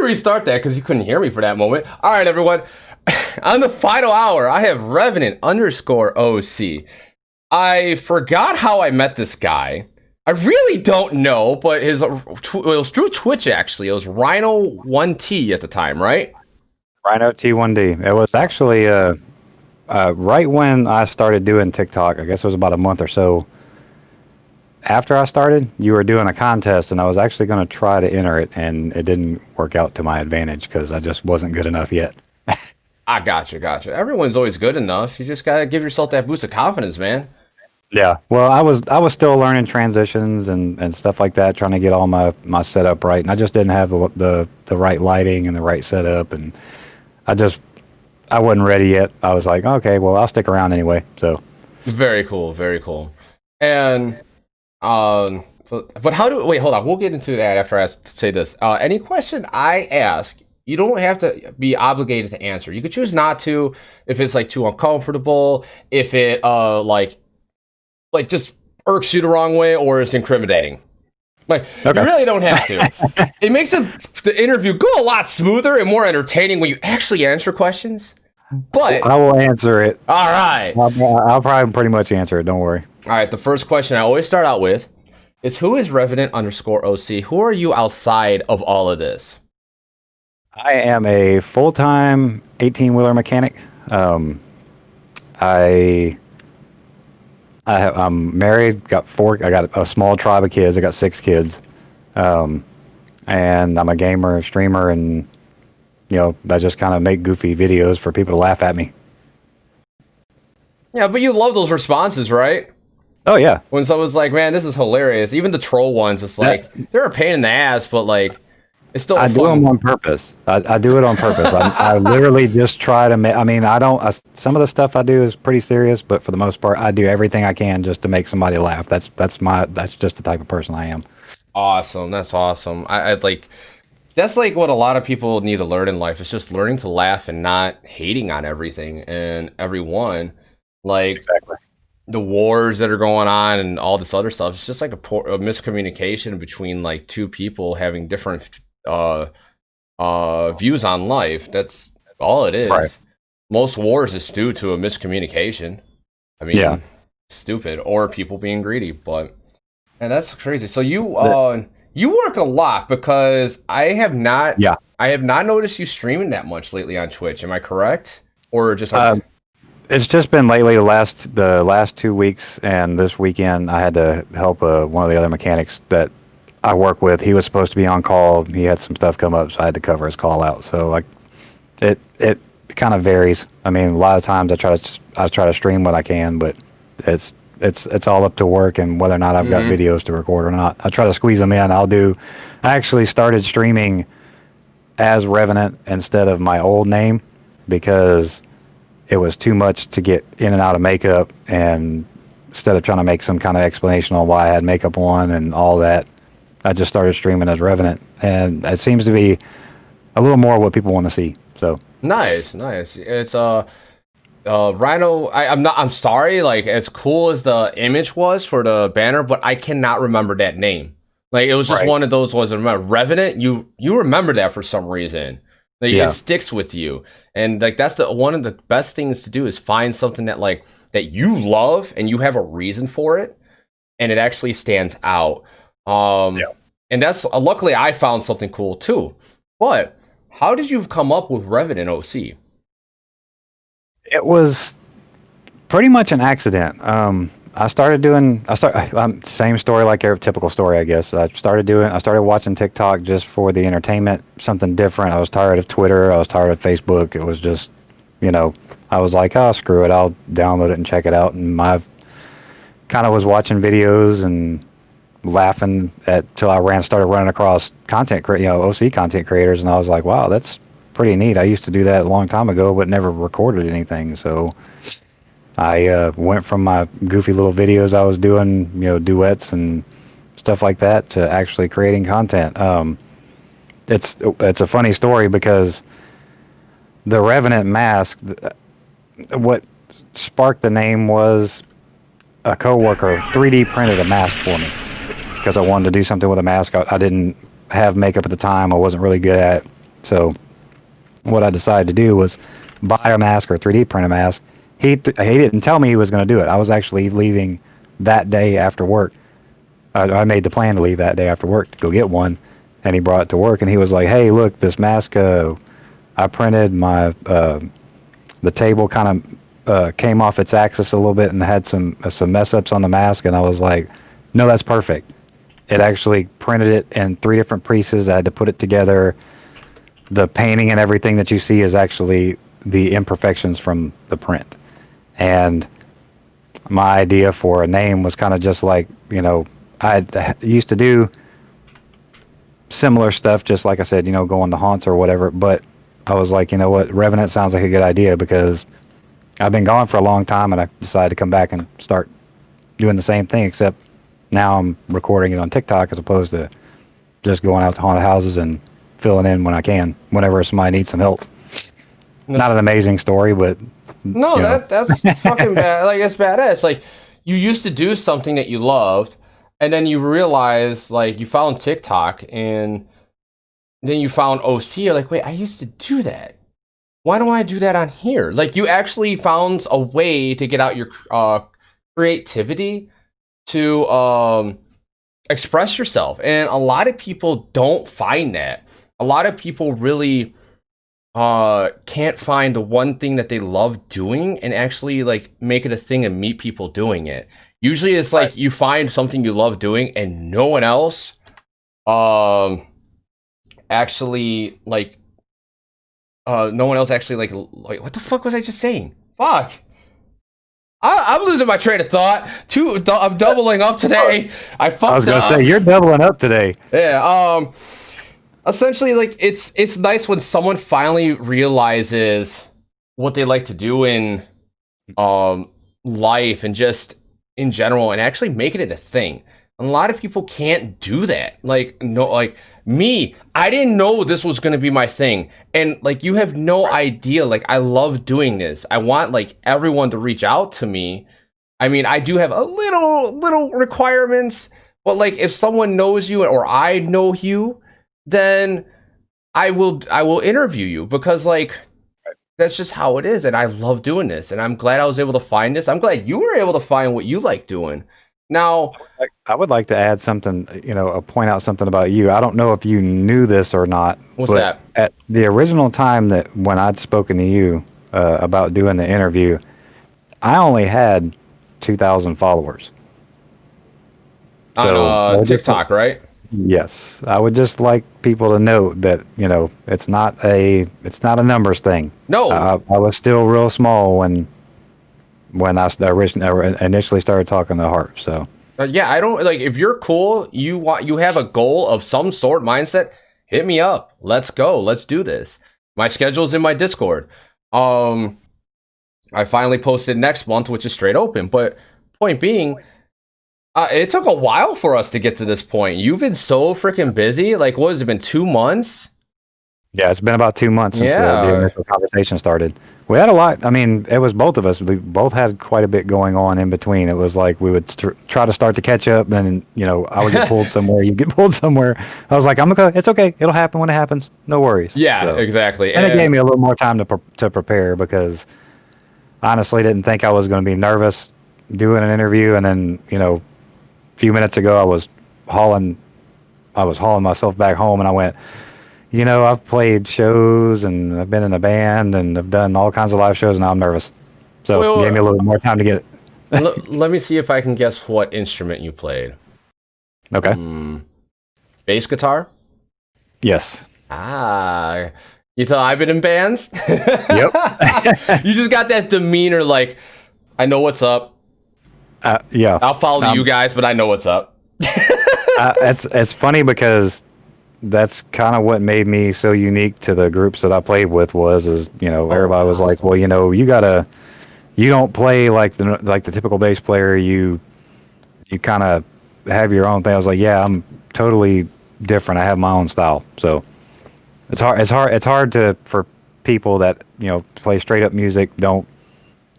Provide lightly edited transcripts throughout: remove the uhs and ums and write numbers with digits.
restart that because you couldn't hear me for that moment. All right, everyone. On the final hour, I have Revenant _ OC. I forgot how I met this guy. I really don't know, but it was through Twitch, actually. It was Rhino1T at the time, right? Rhino T1D. It was actually right when I started doing TikTok. I guess it was about a month or so after I started. You were doing a contest, and I was actually going to try to enter it, and it didn't work out to my advantage because I just wasn't good enough yet. I gotcha. Everyone's always good enough. You just gotta give yourself that boost of confidence, man. Yeah, well, I was still learning transitions and stuff like that, trying to get all my setup right, and I just didn't have the right lighting and the right setup, and I wasn't ready yet. I was like, okay, well, I'll stick around anyway. So very cool. And but wait, hold on, we'll get into that after I say this. Any question I ask, you don't have to be obligated to answer. You could choose not to if it's like too uncomfortable, if it like just irks you the wrong way, or is incriminating. Like, okay. You really don't have to. It makes the interview go a lot smoother and more entertaining when you actually answer questions. But I will answer it. All right. I'll probably pretty much answer it. Don't worry. All right. The first question I always start out with is, who is Revenant _ OC? Who are you outside of all of this? I am a full-time 18-wheeler mechanic. I'm married, I got a small tribe of kids. I got 6 kids. And I'm a gamer, streamer, and, I just kind of make goofy videos for people to laugh at me. Yeah, but you love those responses, right? Oh, yeah. When someone's like, man, this is hilarious. Even the troll ones, it's like, they're a pain in the ass, but like, it's still fun. I do them on purpose. I do it on purpose. I literally just try to make. I mean, some of the stuff I do is pretty serious, but for the most part, I do everything I can just to make somebody laugh. That's just the type of person I am. Awesome. That's awesome. I like. That's like what a lot of people need to learn in life. It's just learning to laugh and not hating on everything and everyone. Like, exactly. The wars that are going on and all this other stuff. It's just like a miscommunication between like two people having different views on life. That's all it is. Right. Most wars is due to a miscommunication. I mean, yeah. Stupid, or people being greedy. But, and that's crazy. So you work a lot, because I have not noticed you streaming that much lately on Twitch. Am I correct? Or just it's just been lately, the last 2 weeks, and this weekend I had to help one of the other mechanics that I work with. He was supposed to be on call. He had some stuff come up, so I had to cover his call out. So like, it kind of varies. I mean, a lot of times I try to stream what I can, but it's all up to work and whether or not I've got videos to record or not. I try to squeeze them in. I actually started streaming as Revenant instead of my old name, because it was too much to get in and out of makeup, and instead of trying to make some kind of explanation on why I had makeup on and all that, I just started streaming as Revenant, and it seems to be a little more what people want to see. So nice. It's Rhino. I'm sorry. Like, as cool as the image was for the banner, but I cannot remember that name. Like, it was just one of those ones. I remember Revenant. You remember that for some reason. Like, it sticks with you, and like that's one of the best things to do is find something that you love and you have a reason for it, and it actually stands out. And that's luckily I found something cool too. But how did you come up with Revenant OC? It was pretty much an accident. Same story like every typical story, I guess. I started watching TikTok just for the entertainment, something different. I was tired of Twitter. I was tired of Facebook. It was just, I was like, oh, screw it. I'll download it and check it out. And I kind of was watching videos and laughing till I started running across OC content creators, and I was like, wow, that's pretty neat. I used to do that a long time ago, but never recorded anything. So I went from my goofy little videos I was doing, duets and stuff like that, to actually creating content. It's a funny story, because the Revenant mask, what sparked the name was a coworker 3D printed a mask for me, because I wanted to do something with a mask. I didn't have makeup at the time. I wasn't really good at it. So what I decided to do was buy a mask or 3D print a mask. He didn't tell me he was going to do it. I was actually leaving that day after work. I made the plan to leave that day after work to go get one, and he brought it to work, and he was like, "Hey, look, this mask. I printed my the table kind of came off its axis a little bit and had some mess ups on the mask." And I was like, "No, that's perfect. It actually printed it in 3 different pieces. I had to put it together. The painting and everything that you see is actually the imperfections from the print." And my idea for a name was kind of just like, I used to do similar stuff, just like I said, going to haunts or whatever. But I was like, you know what, Revenant sounds like a good idea because I've been gone for a long time, and I decided to come back and start doing the same thing, except now I'm recording it on TikTok as opposed to just going out to haunted houses and filling in when I can, whenever somebody needs some help. Not an amazing story, but no, that's fucking bad. Like, it's badass. Like, you used to do something that you loved, and then you realize, like, you found TikTok, and then you found OC. You're like, wait, I used to do that. Why don't I do that on here? Like, you actually found a way to get out your creativity to express yourself, and a lot of people don't find that. A lot of people really can't find the one thing that they love doing and actually like make it a thing and meet people doing it. Usually it's like you find something you love doing and no one else actually like no one else actually like what the fuck was I just saying? Fuck. I'm losing my train of thought. I'm doubling up today. I was gonna say you're doubling up today. Yeah. Essentially, like, it's nice when someone finally realizes what they like to do in life and just in general, and actually making it a thing. A lot of people can't do that. Like, no, like me, I didn't know this was gonna be my thing, and like, you have no idea. Like, I love doing this. I want like everyone to reach out to me. I mean, I do have a little requirements, but like, if someone knows you or I know you, then I will interview you, because like that's just how it is, and I love doing this, and I'm glad I was able to find this. I'm glad you were able to find what you like doing. Now, I would like to add something, point out something about you. I don't know if you knew this or not. What's that? At the original time that when I'd spoken to you about doing the interview, I only had 2,000 followers on TikTok, right? Yes, I would just like people to note that it's not a numbers thing. No, I was still real small when I initially started talking to Harp. So yeah, I don't like, if you're cool, you have a goal of some sort, mindset, hit me up. Let's go. Let's do this. My schedule's in my Discord. I finally posted next month, which is straight open. But point being, it took a while for us to get to this point. You've been so freaking busy. Like, what has it been, 2 months? Yeah, it's been about 2 months since the initial conversation started. We had a lot. I mean, it was both of us. We both had quite a bit going on in between. It was like we would try to start to catch up, and I would get pulled somewhere. You get pulled somewhere. I was like, I'm okay. It's okay. It'll happen when it happens. No worries. Yeah, exactly. And it gave me a little more time to prepare, because I honestly didn't think I was going to be nervous doing an interview, and then a few minutes ago I was hauling myself back home, and I went, I've played shows and I've been in a band and I've done all kinds of live shows, and now I'm nervous. So it gave me a little bit more time to get it. Let me see if I can guess what instrument you played. Okay. Bass guitar? Yes. You thought I've been in bands? Yep. You just got that demeanor, like, I know what's up. Yeah. I'll follow you guys, but I know what's up. It's funny, because that's kind of what made me so unique to the groups that I played with everybody was like, well, you don't play like the typical bass player. You kind of have your own thing. I was like, yeah, I'm totally different. I have my own style. So it's hard for people that play straight up music, don't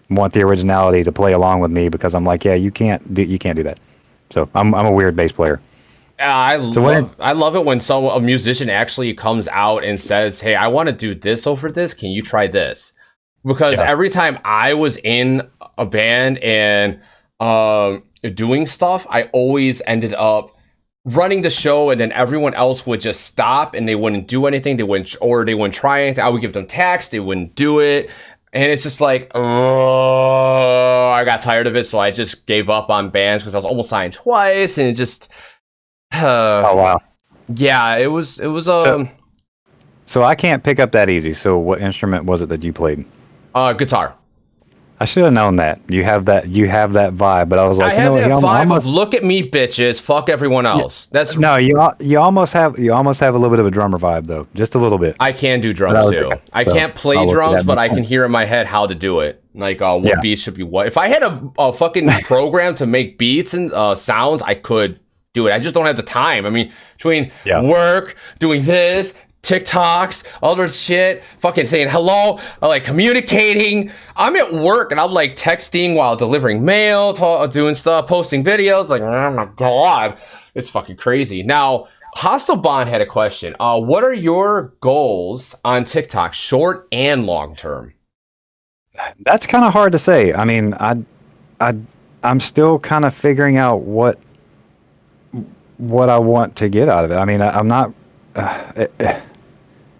want the originality, to play along with me, because I'm like, yeah, you can't do that. So I'm a weird bass player. So when I love it when a musician actually comes out and says, "Hey, I want to do this over this. Can you try this?" Because yeah, every time I was in a band and doing stuff, I always ended up running the show, and then everyone else would just stop and they wouldn't do anything. They wouldn't try anything. I would give them tasks, they wouldn't do it, and it's just like, oh, I got tired of it, so I just gave up on bands because I was almost signed twice, and it just, oh wow. yeah, it was So I can't pick up that easy. So what instrument was it that you played? guitar. I should have known that. You have that vibe, but I was I like, have that he vibe almost, of look at me, bitches, fuck everyone yeah, else. That's no, you almost have a little bit of a drummer vibe though, just a little bit. I can do But I drums was too. I so can't play I'll look, drums, that but makes I can sense. hear in my head how to do it. Like what Yeah, beats should be what. If I had a fucking program to make beats and sounds, I could do it. I just don't have the time. I mean, between yeah. work, doing this, TikToks, all this shit, fucking saying hello, like communicating. I'm at work and I'm like texting while delivering mail, doing stuff, posting videos. Like, oh my god, it's fucking crazy. Now, Hostile Bond had a question. What are your goals on TikTok, short and long term? That's kind of hard to say. I mean, I, I'm still kind of figuring out what I want to get out of it. I mean, I'm not.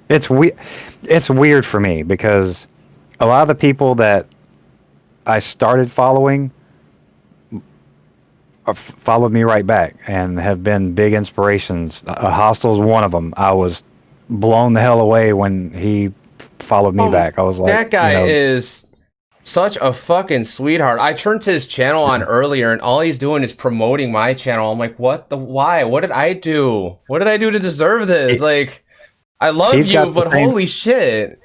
It's weird. It's weird for me because a lot of the people that I started following followed me right back and have been big inspirations. Hostel's one of them. I was blown the hell away when he followed me back. I was like, That guy is such a fucking sweetheart. I turned to his channel on earlier, and all he's doing is promoting my channel. I'm like, what the why? What did I do? What did I do to deserve this? he, Like, I love he's you, got the but same. holy shit.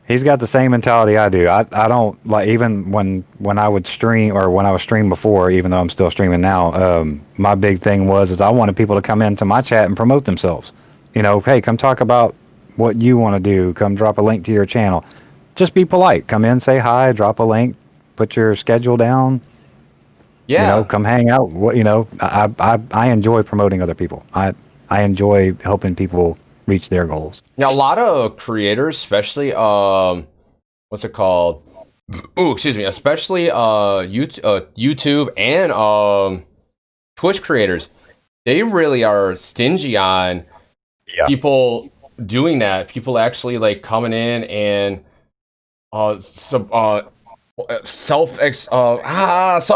He's got the same mentality I do. I don't like even when I would stream or when I was streaming before, even though I'm still streaming now. My big thing was I wanted people to come into my chat and promote themselves. You know, hey, come talk about what you want to do. Come drop a link to your channel. Just be polite. Come in, say hi, drop a link, put your schedule down. You know, Yeah. come hang out. What you know, I enjoy promoting other people. I enjoy helping people reach their goals. Now, a lot of creators, especially what's it called? Oh, excuse me, especially YouTube and Twitch creators, they really are stingy on Yeah. people doing that. People actually like coming in and self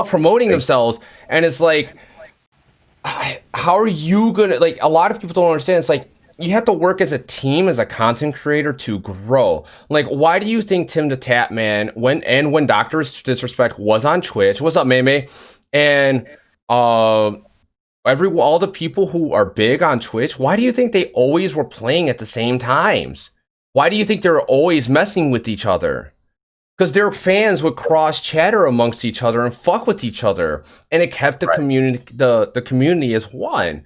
promoting themselves, and it's like, how are you gonna like? A lot of people don't understand. It's like you have to work as a team as a content creator to grow. Like, why do you think Tim the Tap Man when Doctor Disrespect was on Twitch? What's up, Meme? And uh, all the people who are big on Twitch, why do you think they always were playing at the same times? Why do you think they're always messing with each other? Because their fans would cross chatter amongst each other and fuck with each other, and it kept the Right. community the community as one.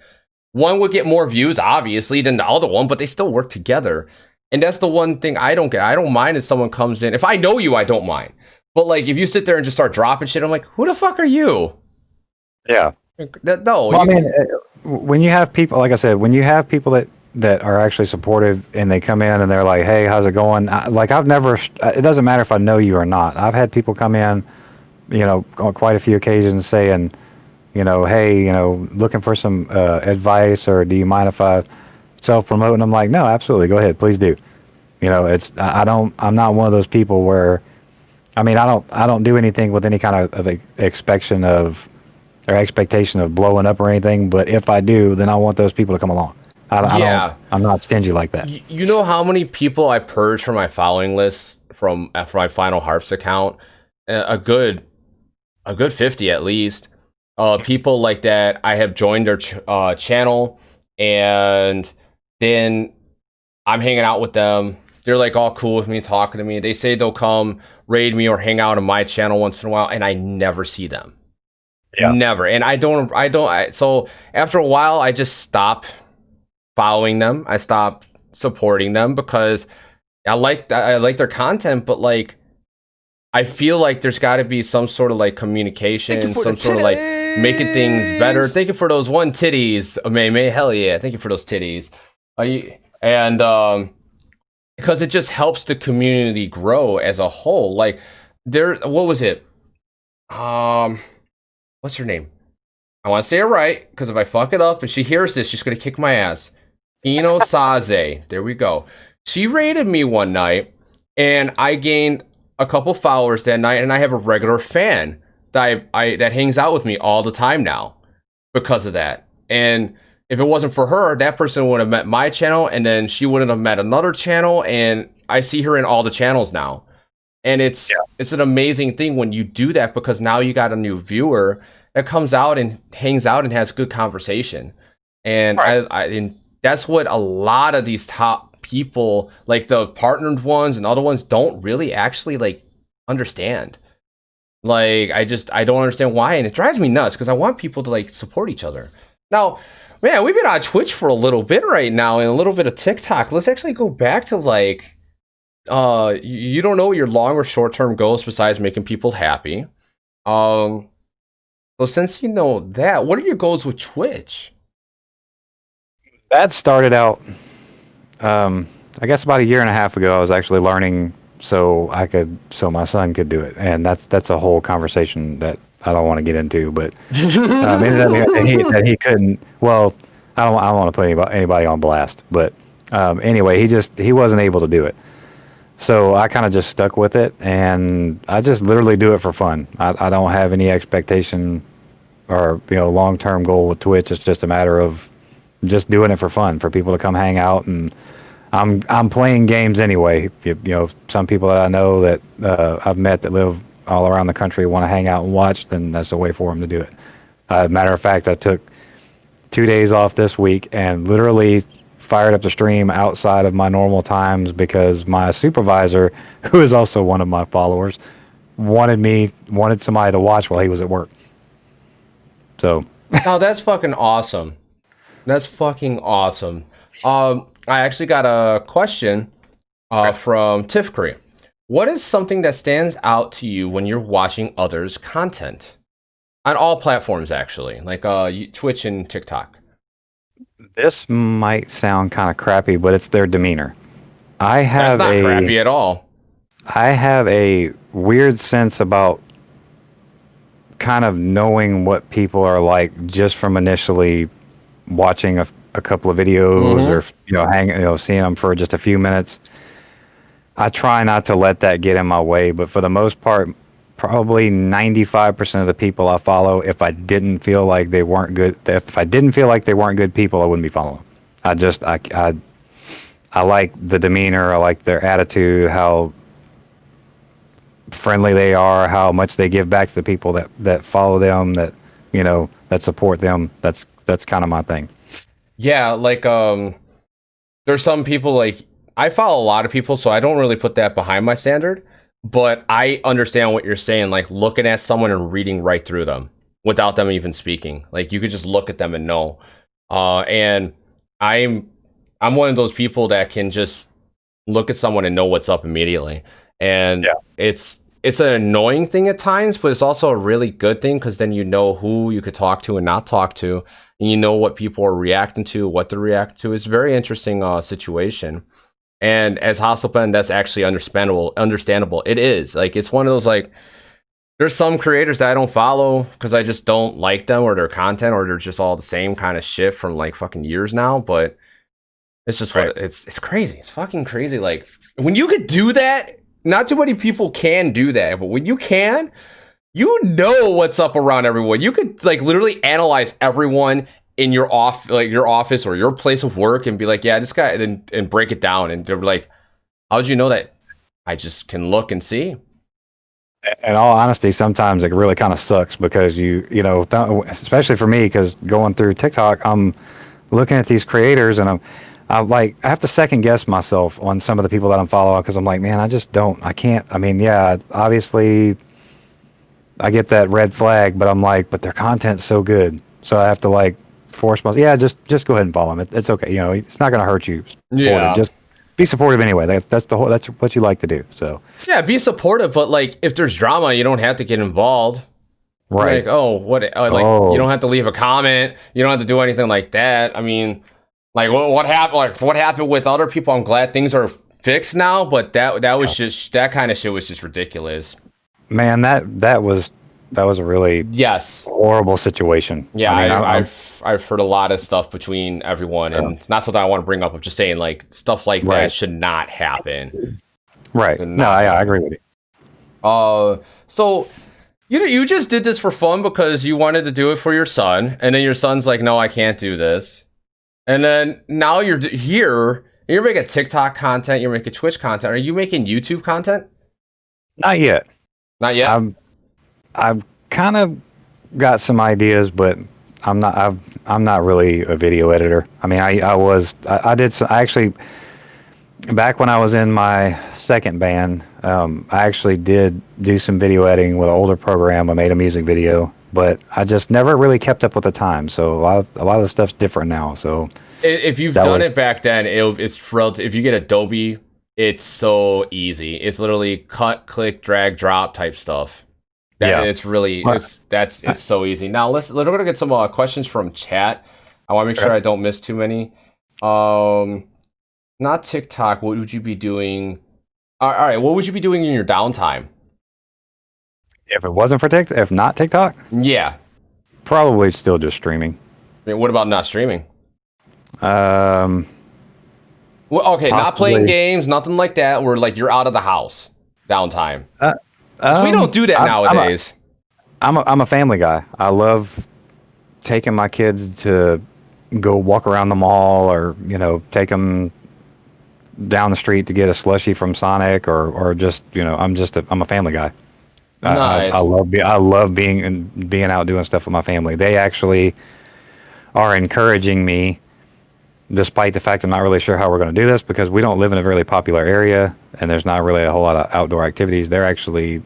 One would get more views, obviously, than the other one, but they still work together. And that's the one thing I don't get. I don't mind if someone comes in. If I know you, I don't mind. But like, if you sit there and just start dropping shit, I'm like, who the fuck are you? Yeah. No, Well, I mean, when you have people, like I said, when you have people that are actually supportive and they come in and they're like, "Hey, how's it going?" Like I've never. It doesn't matter if I know you or not. I've had people come in, you know, on quite a few occasions saying, you know, "Hey, you know, looking for some advice, or do you mind if I self-promote?" And I'm like, "No, absolutely, go ahead, please do." You know, I don't. I'm not one of those people where. I mean, I don't do anything with any kind of expectation of or expectation of blowing up or anything. But if I do, then I want those people to come along. I don't. yeah. I'm not stingy like that. You know how many people I purged from my following list from my FinalHarps account? A good 50 at least. People like that I have joined their channel, and then I'm hanging out with them. They're like all cool with me, talking to me. They say they'll come raid me or hang out on my channel once in a while, and I never see them. Yeah. Never. And so after a while, I just stop following them. I stop supporting them because I like their content, but like, I feel like there's got to be some sort of like communication, some sort of like making things better. Thank you for those one titties, May. Hell yeah, thank you for those titties. And because it just helps the community grow as a whole. Like what was it? What's her name? I want to say it right because if I fuck it up and she hears this, she's gonna kick my ass. Ino Saze. There we go. She raided me one night, and I gained a couple followers that night, and I have a regular fan that that hangs out with me all the time now because of that. And if it wasn't for her, that person would have met my channel, and then she wouldn't have met another channel, and I see her in all the channels now. And it's an amazing thing when you do that, because now you got a new viewer that comes out and hangs out and has good conversation. And right. And that's what a lot of these top people, like the partnered ones and other ones, don't really actually like understand. Like I don't understand why, and it drives me nuts because I want people to like support each other. Now, man, we've been on Twitch for a little bit right now and a little bit of TikTok. Let's actually go back to like you don't know your long or short term goals besides making people happy. Well, since you know that, what are your goals with Twitch? That started out, I guess about a year and a half ago. I was actually learning so my son could do it, and that's a whole conversation that I don't want to get into. But that he couldn't. Well, I don't want to put anybody on blast. But anyway, he wasn't able to do it. So I kind of just stuck with it, and I just literally do it for fun. I don't have any expectation or long-term goal with Twitch. It's just a matter of just doing it for fun, for people to come hang out, and I'm playing games anyway. Some people that I know that I've met that live all around the country want to hang out and watch, then that's a way for them to do it. Matter of fact, I took 2 days off this week and literally fired up the stream outside of my normal times because my supervisor, who is also one of my followers, wanted somebody to watch while he was at work. So. Oh, that's fucking awesome. That's fucking awesome. I actually got a question from Tifkri. What is something that stands out to you when you're watching others' content? On all platforms, actually, like Twitch and TikTok. This might sound kind of crappy, but it's their demeanor. That's not crappy at all. I have a weird sense about kind of knowing what people are like just from initially watching a couple of videos or seeing them for just a few minutes. I try not to let that get in my way, but for the most part, probably 95% of the people I follow, if I didn't feel like they weren't good people, I wouldn't be following. I like the demeanor, I like their attitude, how friendly they are, how much they give back to the people that follow them, that support them. That's kind of my thing. Yeah, like there's some people, like I follow a lot of people, so I don't really put that behind my standard, but I understand what you're saying, like looking at someone and reading right through them without them even speaking. Like you could just look at them and know. And I'm one of those people that can just look at someone and know what's up immediately. And it's an annoying thing at times, but it's also a really good thing because then you know who you could talk to and not talk to, and you know what people are reacting to, what they're reacting to. It's a very interesting situation. And as Hostile Pen, that's actually understandable. It is. Like, it's one of those, like, there's some creators that I don't follow because I just don't like them or their content, or they're just all the same kind of shit from, like, fucking years now. But it's just, it's crazy. It's fucking crazy. Like, when you could do that, not too many people can do that, but when you can, you know what's up around everyone. You could, like, literally analyze everyone in your office or your place of work and be like, yeah, this guy, and break it down, and they're like, how'd you know that? I just can look and see. In all honesty, sometimes it really kind of sucks because especially for me, because going through TikTok, I'm looking at these creators and I have to second guess myself on some of the people that I'm following because I'm like, man, I can't. I mean, yeah, obviously I get that red flag, but I'm like, but their content's so good, so I have to like force myself. Yeah, just go ahead and follow them. It's okay. It's not going to hurt you. Yeah. be supportive anyway. That's the whole. That's what you like to do. So Yeah, be supportive, but like if there's drama, you don't have to get involved. right. Like, oh, what? Like, you Oh don't have to leave a comment. You don't have to do anything like that. I mean, like, what happened? Like, what happened with other people? I'm glad things are fixed now, but that was just that kind of shit was just ridiculous. man, that was a really Yes. horrible situation. Yeah, I mean, I've heard a lot of stuff between everyone, yeah. and it's not something I want to bring up. I'm just saying, like, stuff like that Right. should not happen. Right. Should No, not I happen. agree with you. So you just did this for fun because you wanted to do it for your son, and then your son's like, no, I can't do this, and then now you're here. And you're making TikTok content. You're making Twitch content. Are you making YouTube content? Not yet. Not yet. I've kind of got some ideas, but I'm not really a video editor. I mean, I did some, I actually, back when I was in my second band, I actually did do some video editing with an older program. I made a music video, but I just never really kept up with the time. So a lot of the stuff's different now. So If you've done it back then, it's relative. If you get Adobe, it's so easy. It's literally cut, click, drag, drop type stuff. Yeah. It's really it's so easy. Now we're gonna get some questions from chat. I want to make sure I don't miss too many. Not TikTok. What would you be doing? All right. What would you be doing in your downtime? If it wasn't for TikTok, if not TikTok, Yeah. probably still just streaming. I mean, what about not streaming? Um, Well, okay, not playing games, nothing like that. Where like you're out of the house, downtime. So we don't do that nowadays. I'm a family guy. I love taking my kids to go walk around the mall, or take them down the street to get a slushie from Sonic, or just I'm a family guy. Nice. I love being out doing stuff with my family. They actually are encouraging me, despite the fact I'm not really sure how we're going to do this, because we don't live in a really popular area and there's not really a whole lot of outdoor activities. They're actually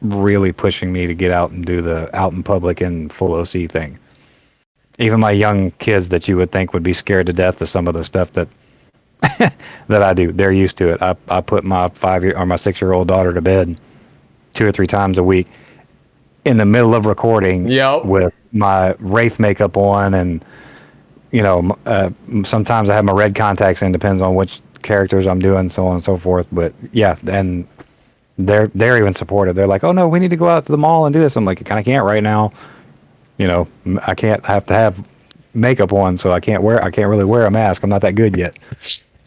really pushing me to get out and do the out in public and full OC thing. Even my young kids that you would think would be scared to death of some of the stuff that that I do, they're used to it. I put my 5-year or my 6-year-old daughter to bed 2 or 3 times a week in the middle of recording with my Wraith makeup on, and sometimes I have my red contacts in, depends on which characters I'm doing, so on and so forth. But yeah, and they're even supportive. They're like, oh no, we need to go out to the mall and do this. I'm like, I kind of can't right now. I can't have to have makeup on, so I can't really wear a mask. I'm not that good yet.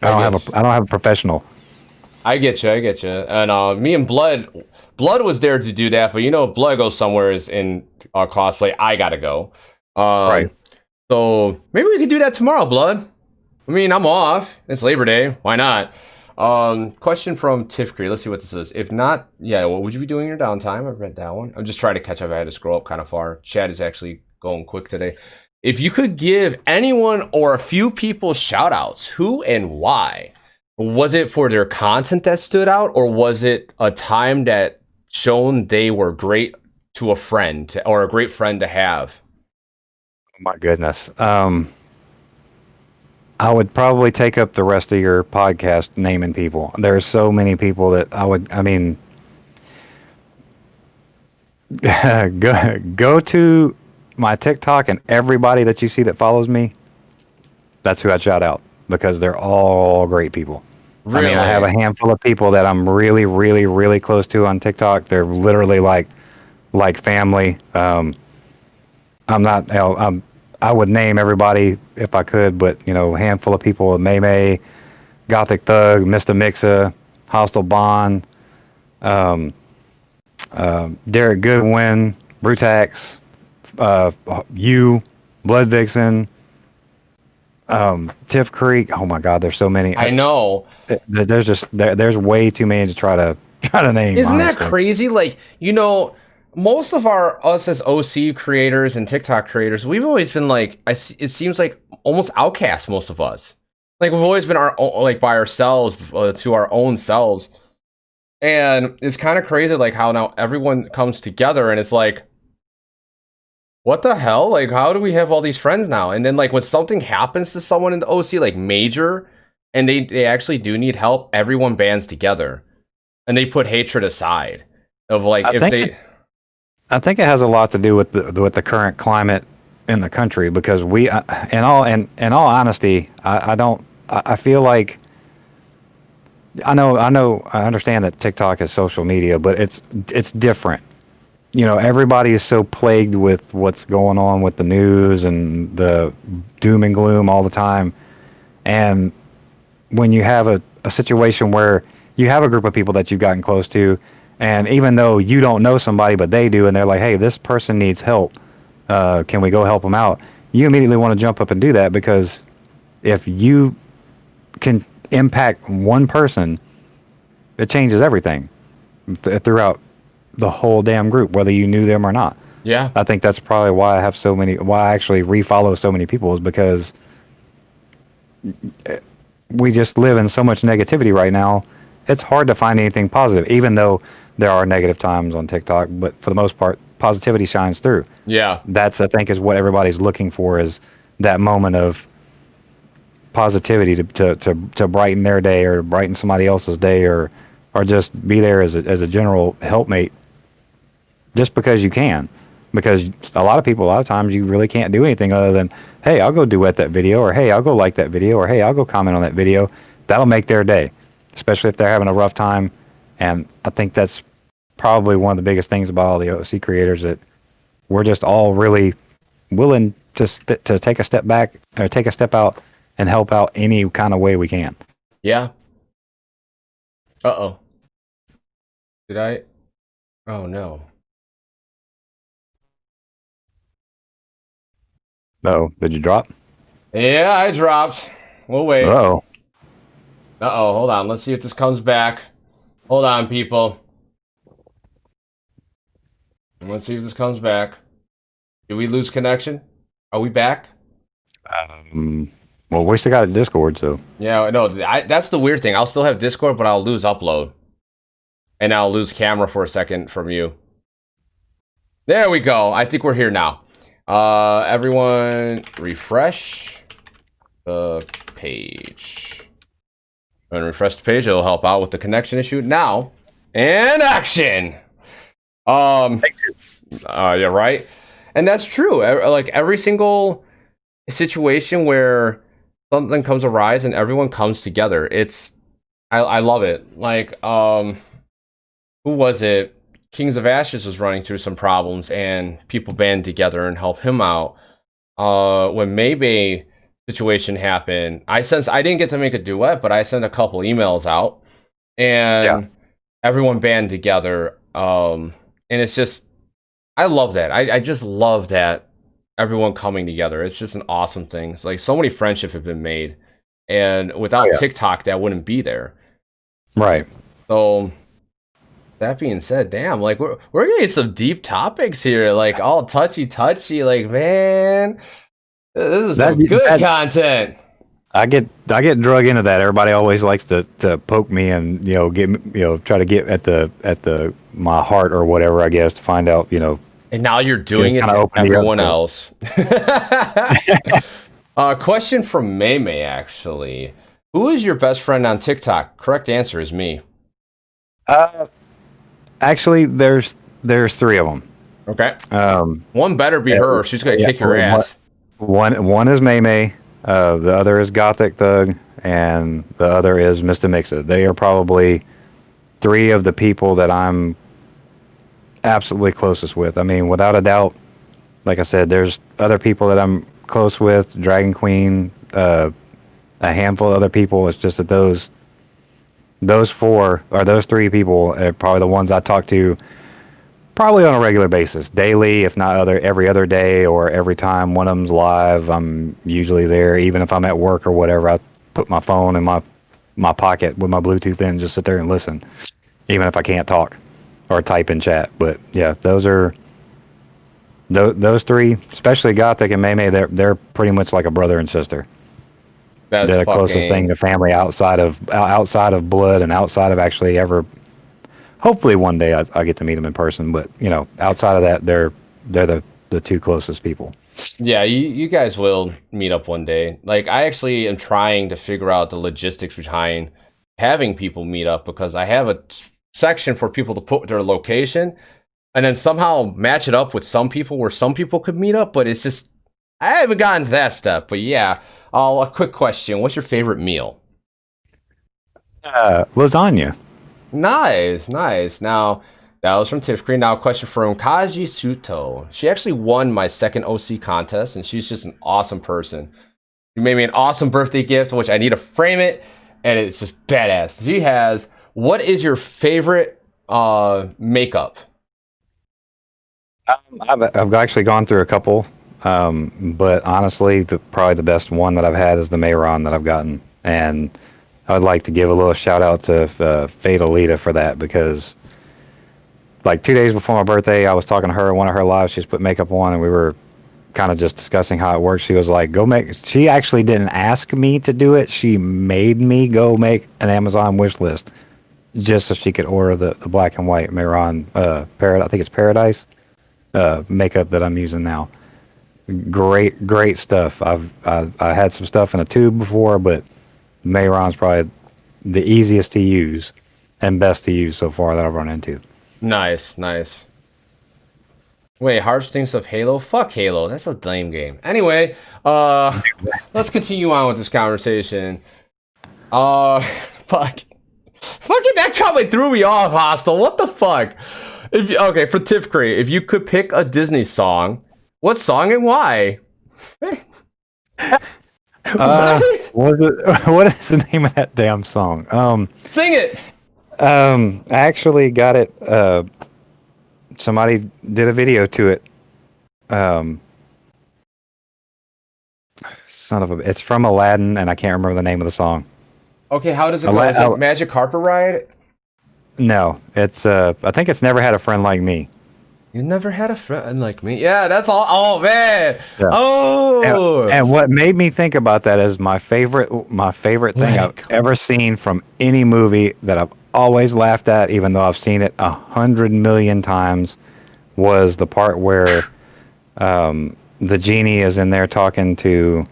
I don't have a professional. I get you. And me and Blood was there to do that, but Blood goes somewhere is in cosplay. I gotta go. Right. So maybe we could do that tomorrow, Blood. I mean, I'm off. It's Labor Day. Why not? Question from Tifkree. Let's see what this is. If not, what would you be doing in your downtime? I've read that one. I'm just trying to catch up. I had to scroll up kind of far. Chat is actually going quick today. If you could give anyone or a few people shout outs, who and why? Was it for their content that stood out, or was it a time that shown they were great to a friend or a great friend to have? Oh my goodness. I would probably take up the rest of your podcast naming people. There's so many people that go to my TikTok, and everybody that you see that follows me, that's who I'd shout out, because they're all great people. Really? I mean, I have a handful of people that I'm really, really, really close to on TikTok. They're literally like family. I would name everybody if I could, but a handful of people: May, Gothic Thug, Mr. Mixa, Hostile Bond, Derek Goodwin, Brutax, you, Blood Vixen, Tiff Creek. Oh my God, there's so many. I know. There's way too many to try to name. Isn't honestly. that crazy? Like, most of us as OC creators and TikTok creators, we've always been like, it seems like almost outcasts, most of us. Like, we've always been our own, like by ourselves, to our own selves. And it's kind of crazy, like how now everyone comes together and it's like, what the hell? Like, how do we have all these friends now? And then like when something happens to someone in the OC, like major, and they actually do need help, everyone bands together, and they put hatred aside. Of like, I if think they, I think it has a lot to do with the current climate in the country because in all honesty, I feel like I understand that TikTok is social media, but it's different. Everybody is so plagued with what's going on with the news and the doom and gloom all the time. And when you have a situation where you have a group of people that you've gotten close to, and even though you don't know somebody, but they do, and they're like, hey, this person needs help. Can we go help them out? You immediately want to jump up and do that because if you can impact one person, it changes everything throughout the whole damn group, whether you knew them or not. yeah, I think that's probably why I actually refollow so many people is because we just live in so much negativity right now. It's hard to find anything positive, even though there are negative times on TikTok, but for the most part, positivity shines through. yeah, That's, I think, is what everybody's looking for is that moment of positivity to brighten their day or brighten somebody else's day or just be there as a general helpmate just because you can. Because a lot of times you really can't do anything other than, hey, I'll go duet that video, or hey, I'll go like that video, or hey, I'll go comment on that video. That'll make their day, especially if they're having a rough time. And I think that's probably one of the biggest things about all the OC creators that we're just all really willing to take a step back or take a step out and help out any kind of way we can. yeah. Uh-oh. Did I? Oh, no. Oh, did you drop? Yeah, I dropped. We'll wait. Oh, Uh-oh, hold on. Let's see if this comes back. Hold on, people. Let's see if this comes back. Did we lose connection? Are we back? well, we still got a Discord, so Yeah, no, that's the weird thing. I'll still have Discord, but I'll lose upload. And I'll lose camera for a second from you. There we go. I think we're here now. Everyone refresh the page. And refresh the page, it'll help out with the connection issue. Now, and action! Yeah, right? And that's true. Like, every single situation where something comes arise and everyone comes together, I love it. Like, who was it? Kings of Ashes was running through some problems and people band together and help him out. When Maybe situation happened, I didn't get to make a duet, but I sent a couple emails out and everyone band together. And it's just, I love that. I just love that everyone coming together. It's just an awesome thing. It's like so many friendships have been made, and without TikTok, that wouldn't be there. right. So that being said, damn, like we're getting some deep topics here, like all touchy. Like, man, this is some good content. I get drug into that. Everybody always likes to poke me and try to get at the my heart or whatever, I guess, to find out And now you're doing it to everyone else. Question from May actually. Who is your best friend on TikTok? Correct answer is me. Actually, there's three of them. Okay. One better be her, or she's gonna kick your ass. One is May. The other is Gothic Thug, and the other is Mr. Mixa. They are probably three of the people that I'm absolutely closest with. I mean, without a doubt, like I said, there's other people that I'm close with, Dragon Queen, a handful of other people. It's just that those three people are probably the ones I talk to probably on a regular basis, daily, if not every other day or every time one of them's live. I'm usually there, even if I'm at work or whatever. I put my phone in my pocket with my Bluetooth in, just sit there and listen, even if I can't talk or type in chat. But yeah, those three, especially Gothic and May. They're pretty much like a brother and sister. That's they're the closest thing to family outside of blood and outside of actually ever. Hopefully one day I get to meet them in person, but outside of that, they're the two closest people. Yeah, you guys will meet up one day. Like, I actually am trying to figure out the logistics behind having people meet up because I have a section for people to put their location and then somehow match it up with some people where some people could meet up, but it's just I haven't gotten to that step. But yeah, a quick question: what's your favorite meal? Lasagna. Nice, nice. Now, that was from Tiff Green. Now, a question from Kaji Suto. She actually won my second OC contest, and she's just an awesome person. She made me an awesome birthday gift, which I need to frame it, and it's just badass. She has, what is your favorite makeup? I've actually gone through a couple, but honestly, probably the best one that I've had is the Mayron that I've gotten, and I'd like to give a little shout out to Fatalita for that because, like 2 days before my birthday, I was talking to her in one of her lives. She's put makeup on, and we were kind of just discussing how it works. She was like, "Go make." She actually didn't ask me to do it. She made me go make an Amazon wish list just so she could order the black and white Mayron I think it's Paradise makeup that I'm using now. Great stuff. I had some stuff in a tube before, but Mayron's probably the easiest to use and best to use so far that I've run into. Nice, nice. Wait, Harps thinks of Halo? Fuck Halo. That's a lame game. Anyway, let's continue on with this conversation. Fuck. Fucking that comment threw me off, Hostile. What the fuck? Okay, for Tiff Cree, if you could pick a Disney song, what song and why? What is the name of that damn song? Sing it. I actually got it. Somebody did a video to it. It's from Aladdin, and I can't remember the name of the song. Okay, how does it go? Is it Magic Carpet Ride? No, it's I think it's Never Had a Friend Like Me. You never had a friend like me. Yeah, that's all. Oh man. Yeah. Oh. And what made me think about that is my favorite thing I've ever seen from any movie that I've always laughed at, even though I've seen it 100 million times, was the part where the genie is in there talking to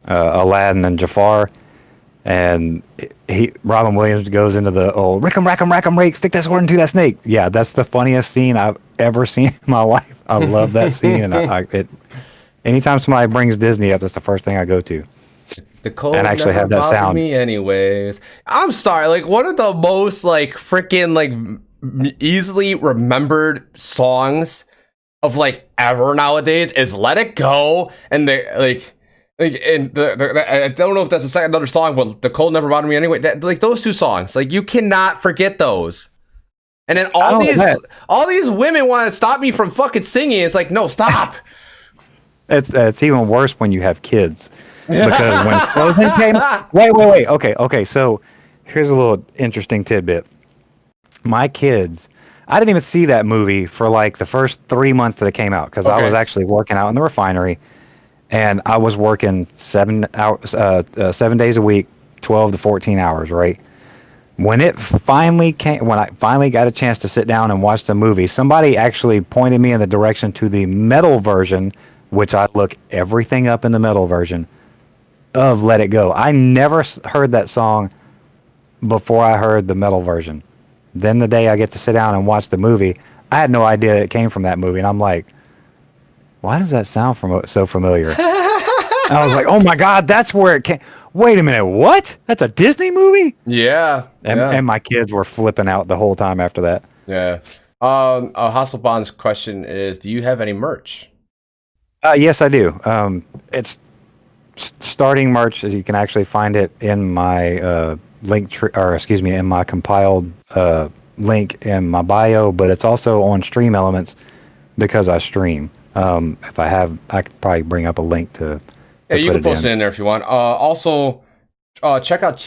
Aladdin and Jafar, and Robin Williams goes into the old "Rick 'em, rack 'em, rack 'em, rake, stick that sword into that snake." Yeah, that's the funniest scene I've ever seen in my life. I love that scene, and anytime somebody brings Disney up, that's the first thing I go to. The code and actually never have that bothered sound. me anyways. I'm sorry, like one of the most like freaking like easily remembered songs of like ever nowadays is "Let It Go," and the and I don't know if that's another song, but "The Cold Never Bothered Me Anyway." Like those two songs, like you cannot forget those. And then all these women want to stop me from fucking singing. It's like, no, stop. It's even worse when you have kids, because when Frozen came, wait, okay. So here's a little interesting tidbit. My kids, I didn't even see that movie for like the first 3 months that it came out, because I was actually working out in the refinery, and I was working 7 hours, 7 days a week, 12 to 14 hours, right? When it finally came, when I finally got a chance to sit down and watch the movie, somebody actually pointed me in the direction to the metal version, which I look everything up in the metal version of "Let It Go." I never heard that song before I heard the metal version. Then the day I get to sit down and watch the movie, I had no idea it came from that movie, and I'm like, why does that sound so familiar? And I was like, oh my God, that's where it came. Wait a minute, what? That's a Disney movie? Yeah. And my kids were flipping out the whole time after that. Yeah. Hasselbond's question is, do you have any merch? Yes, I do. It's starting merch, as you can actually find it in my in my compiled link in my bio, but it's also on Stream Elements because I stream. If I could probably bring up a link to yeah, you can post it in there if you want. Also, check out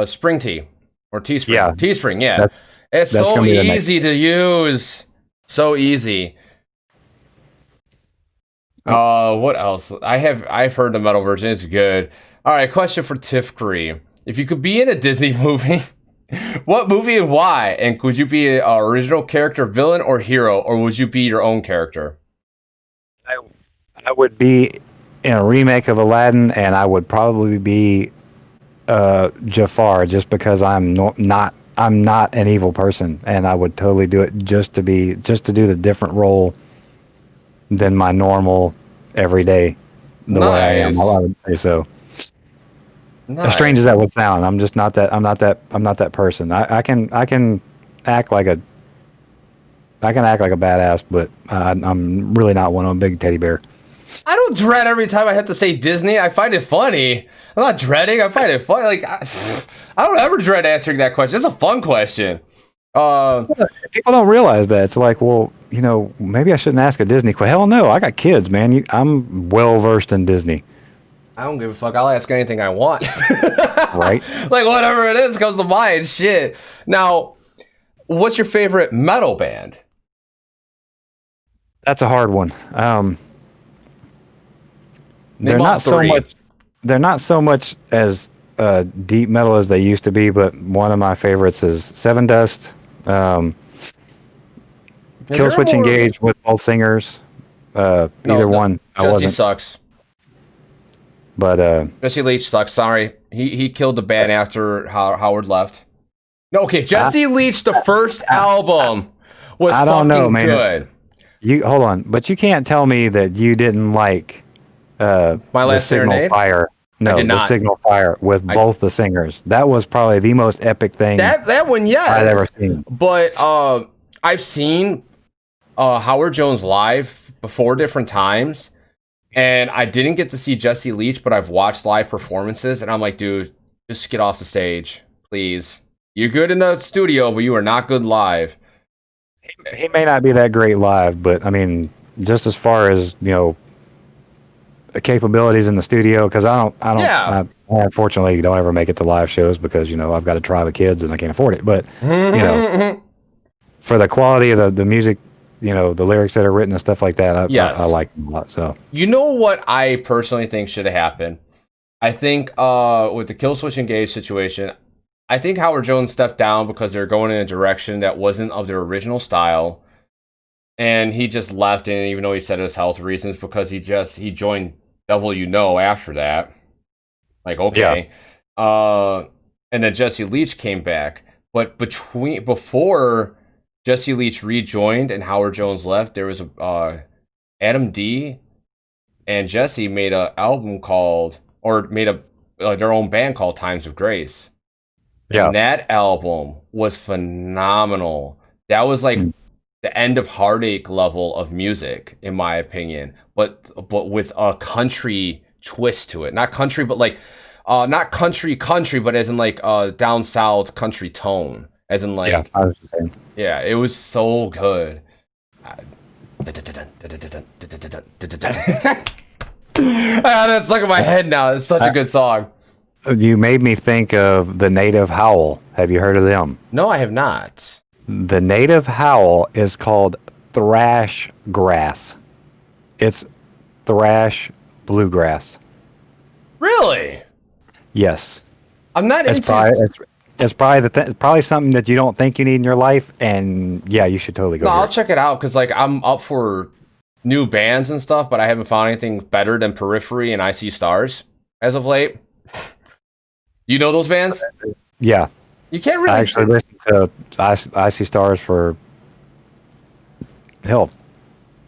Spring Tea or Teespring. Yeah, Teespring, yeah. It's so easy to use. So easy. What else? I've heard the metal version. It's good. All right, question for Tiff Cree. If you could be in a Disney movie, what movie and why? And could you be an original character, villain, or hero, or would you be your own character? I would be in a remake of Aladdin, and I would probably be Jafar, just because I'm not an evil person, and I would totally do it just to do the different role than my normal everyday the way I am. I Nice. would say so. As strange as Nice. that would sound, I'm just not that. I'm not that person. I can act like a I can act like a badass, but I'm really not one. I'm a big teddy bear. I don't dread every time I have to say Disney. I find it funny. I'm not dreading. I find it funny. Like I don't ever dread answering that question. It's a fun question. People don't realize that. It's like, well, maybe I shouldn't ask a Disney question. Hell no, I got kids, man. I'm well versed in Disney. I don't give a fuck. I'll ask anything I want. Right? Like whatever it is comes to mind. Shit. Now, what's your favorite metal band? That's a hard one. They're Name not off so three. much. They're not so much as deep metal as they used to be, but one of my favorites is Seven Dust. Now, Kill they're Switch more- Engage with both singers. No, Either one, I Jesse wasn't. sucks. But Jesse Leach sucks. Sorry, he killed the band after Howard left. No, okay. Jesse Leach, the first album was I don't fucking know, man. good. you hold on, but you can't tell me that you didn't like My the Last Signal Serenade? Fire. No, did the not. Signal Fire with both the singers. That was probably the most epic thing That one, I'd ever yes. seen. But I've seen Howard Jones live before different times, and I didn't get to see Jesse Leach, but I've watched live performances, and I'm like, dude, just get off the stage, please. You're good in the studio, but you are not good live. He may not be that great live, but I mean, just as far as capabilities in the studio, because Yeah. I unfortunately don't ever make it to live shows because I've got a tribe of kids and I can't afford it. But for the quality of the music, the lyrics that are written and stuff like that, Yes. I like them a lot. So You know what I personally think should have happened? I think with the Kill Switch Engage situation, I think Howard Jones stepped down because they're going in a direction that wasn't of their original style. And he just left, and even though he said it was health reasons, because he joined Devil You Know after that. Like, okay. And then Jesse Leach came back. But before Jesse Leach rejoined and Howard Jones left, there was Adam D and Jesse made their own band called Times of Grace. yeah, And that album was phenomenal. That was like the end of Heartache level of music, in my opinion, but with a country twist to it. Not country, but like not country, but as in like down south country tone. As in like, yeah, I was just saying. yeah, it was so good. That's stuck in my head now. It's such a good song. You made me think of the Native Howl. Have you heard of them? No, I have not. The Native Howl is called thrash grass. It's thrash bluegrass. Really? Yes. I'm not It's into. probably something that you don't think you need in your life, and yeah, you should totally go. No, hear I'll it. check it out because like I'm up for new bands and stuff, but I haven't found anything better than Periphery and I See Stars as of late. You know those bands? Yeah, You can't really. I actually listened to I See Stars for hell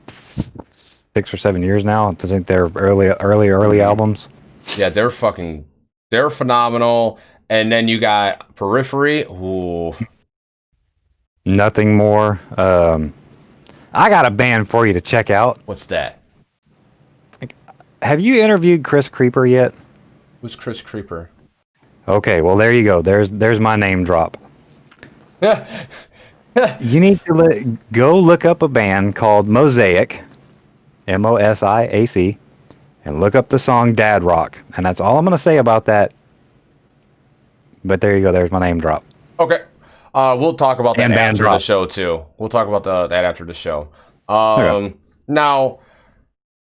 6 or 7 years now. I think they're early albums. Yeah, they're phenomenal. And then you got Periphery. Ooh. Nothing more. I got a band for you to check out. What's that? Have you interviewed Chris Creeper yet? Who's Chris Creeper? Okay, well there you go. There's my name drop. You need to go look up a band called Mosaic, Mosiac, and look up the song Dad Rock. And that's all I'm going to say about that. But there you go. There's my name drop. Okay. We'll talk about that And band after drop. the show too. We'll talk about that after the show. Okay. Now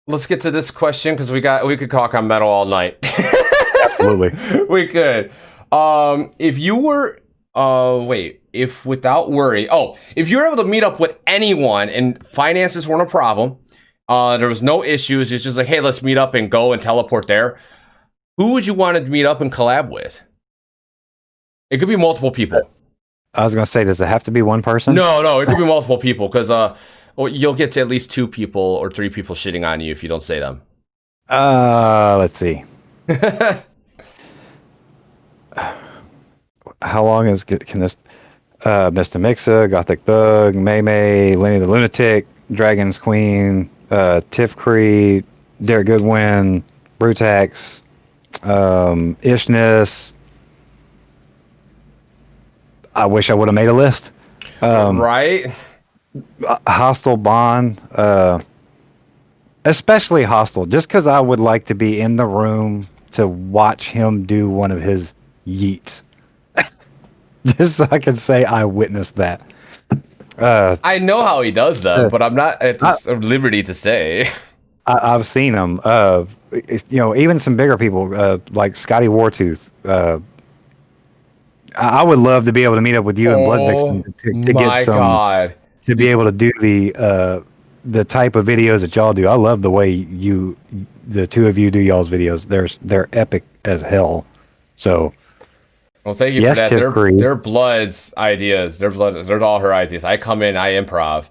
let's get to this question because we could talk on metal all night. Absolutely. We could. If you were if without worry, if you were able to meet up with anyone and finances weren't a problem, There was no issues. It's just like, hey, let's meet up and go and teleport there. Who would you want to meet up and collab with? It could be multiple people. I was gonna say, does it have to be one person? No, it could be multiple people because well, you'll get to at least 2 people or 3 people shitting on you if you don't say them. Let's see. How long can this? Mr. Mixa, Gothic Thug, May May, Lenny the Lunatic, Dragon's Queen, Tiff Creed, Derek Goodwin, Brutax, Ishness. I wish I would have made a list. Right? Hostile Bond, especially Hostile, just because I would like to be in the room to watch him do one of his yeets. Just so I can say I witnessed that. I know how he does them, but I'm not at liberty to say. I've seen him. Even some bigger people like Scotty Wartooth. I would love to be able to meet up with you and Blood Vixen to get some. God. To be able to do the type of videos that y'all do. I love the way the two of you do y'all's videos. They're epic as hell. So. Well, thank you for that. They're Blood's ideas. They're all her ideas. I come in, I improv.